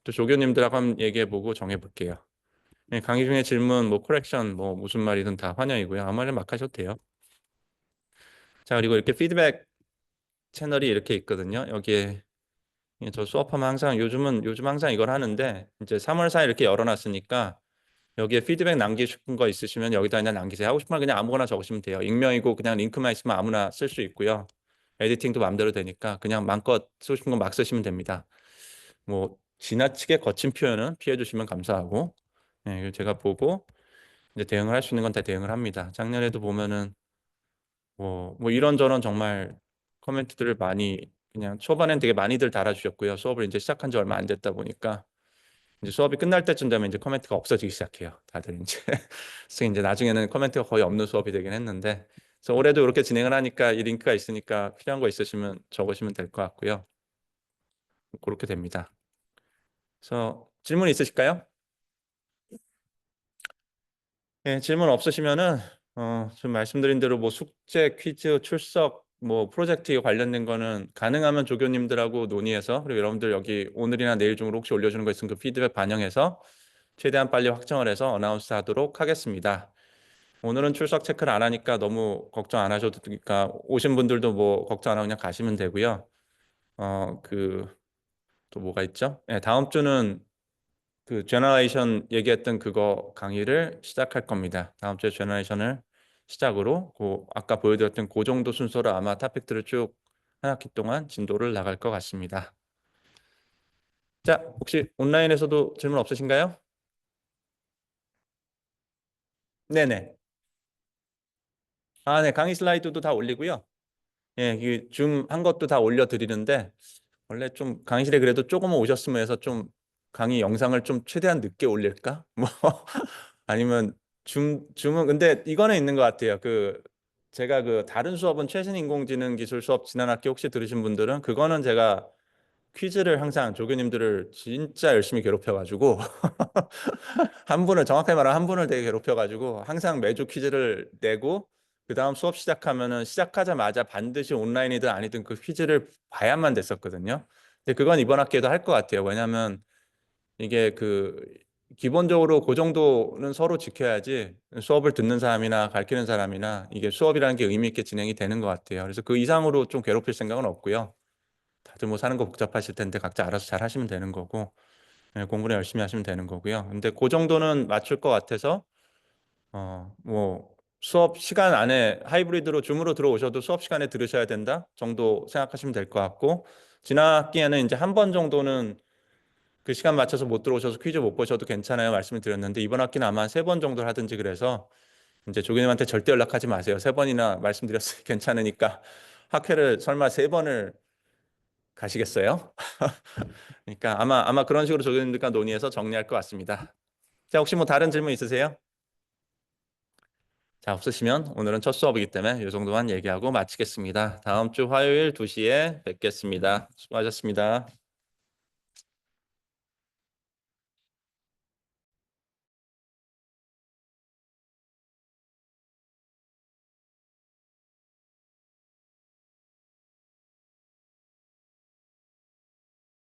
또 조교님들하고 한번 얘기해 보고 정해 볼게요. 네, 강의 중에 질문, 뭐 코렉션, 뭐 무슨 말이든 다 환영이고요. 아무 말이나 막 하셔도 돼요. 자, 그리고 이렇게 피드백 채널이 이렇게 있거든요. 여기에 저 수업하면 항상 요즘 항상 이걸 하는데 이제 3월 4일 이렇게 열어놨으니까 여기에 피드백 남기고 싶은 거 있으시면 여기다 그냥 남기세요. 하고 싶은 말 그냥 아무거나 적으시면 돼요. 익명이고 그냥 링크만 있으면 아무나 쓸 수 있고요. 에디팅도 마음대로 되니까 그냥 마음껏 쓰고 싶은 거 막 쓰시면 됩니다. 뭐 지나치게 거친 표현은 피해 주시면 감사하고 예, 제가 보고 이제 대응을 할 수 있는 건 다 대응을 합니다. 작년에도 보면은 뭐 이런저런 정말 코멘트들을 많이 그냥 초반엔 되게 많이들 달아주셨고요. 수업을 이제 시작한 지 얼마 안 됐다 보니까 이제 수업이 끝날 때쯤 되면 이제 코멘트가 없어지기 시작해요. 다들 이제 그래서 이제 나중에는 코멘트가 거의 없는 수업이 되긴 했는데 그래서 올해도 이렇게 진행을 하니까 이 링크가 있으니까 필요한 거 있으시면 적으시면 될 것 같고요. 그렇게 됩니다. 그래서 질문 있으실까요? 예, 질문 없으시면은 좀 말씀드린 대로 뭐 숙제, 퀴즈, 출석, 뭐 프로젝트에 관련된 거는 가능하면 조교님들하고 논의해서 그리고 여러분들 여기 오늘이나 내일 중으로 혹시 올려주는 거 있으면 그 피드백 반영해서 최대한 빨리 확정을 해서 어나운스 하도록 하겠습니다. 오늘은 출석 체크를 안 하니까 너무 걱정 안 하셔도 되니까 오신 분들도 뭐 걱정 안 하고 그냥 가시면 되고요. 또 뭐가 있죠? 네, 다음 주는 그 제너레이션 얘기했던 그거 강의를 시작할 겁니다. 다음 주에 제너레이션을 시작으로 아까 보여드렸던 그 정도 순서로 아마 토픽들을 쭉 한 학기 동안 진도를 나갈 것 같습니다. 자, 혹시 온라인에서도 질문 없으신가요? 네네. 네, 강의 슬라이드도 다 올리고요. 예, 줌 한 것도 다 올려드리는데 원래 좀 강의실에 그래도 조금 오셨으면 해서 좀 강의 영상을 좀 최대한 늦게 올릴까? 뭐 아니면 줌은 근데 이거는 있는 것 같아요. 제가 다른 수업은 최신 인공지능 기술 수업 지난 학기 혹시 들으신 분들은 그거는 제가 퀴즈를 항상 조교님들을 진짜 열심히 괴롭혀가지고 한 분을 정확하게 말하면 한 분을 되게 괴롭혀가지고 항상 매주 퀴즈를 내고 그 다음 수업 시작하면은 시작하자마자 반드시 온라인이든 아니든 그 퀴즈를 봐야만 됐었거든요. 근데 그건 이번 학기에도 할 것 같아요. 왜냐하면 이게 기본적으로 그 정도는 서로 지켜야지 수업을 듣는 사람이나 가르치는 사람이나 이게 수업이라는 게 의미 있게 진행이 되는 것 같아요. 그래서 그 이상으로 좀 괴롭힐 생각은 없고요. 다들 뭐 사는 거 복잡하실 텐데 각자 알아서 잘 하시면 되는 거고 공부를 열심히 하시면 되는 거고요. 근데 그 정도는 맞출 것 같아서 뭐 수업 시간 안에 하이브리드로 줌으로 들어오셔도 수업 시간에 들으셔야 된다 정도 생각하시면 될 것 같고 지난 학기에는 이제 한 번 정도는 그 시간 맞춰서 못 들어오셔서 퀴즈 못 보셔도 괜찮아요 말씀을 드렸는데 이번 학기는 아마 3번 정도 하든지 그래서 이제 조교님한테 절대 연락하지 마세요. 3번이나 말씀드렸으니 괜찮으니까 학회를 설마 3번을 가시겠어요? 그러니까 아마 그런 식으로 조교님들과 논의해서 정리할 것 같습니다. 자, 혹시 뭐 다른 질문 있으세요? 자, 없으시면 오늘은 첫 수업이기 때문에 이 정도만 얘기하고 마치겠습니다. 다음 주 화요일 2시에 뵙겠습니다. 수고하셨습니다.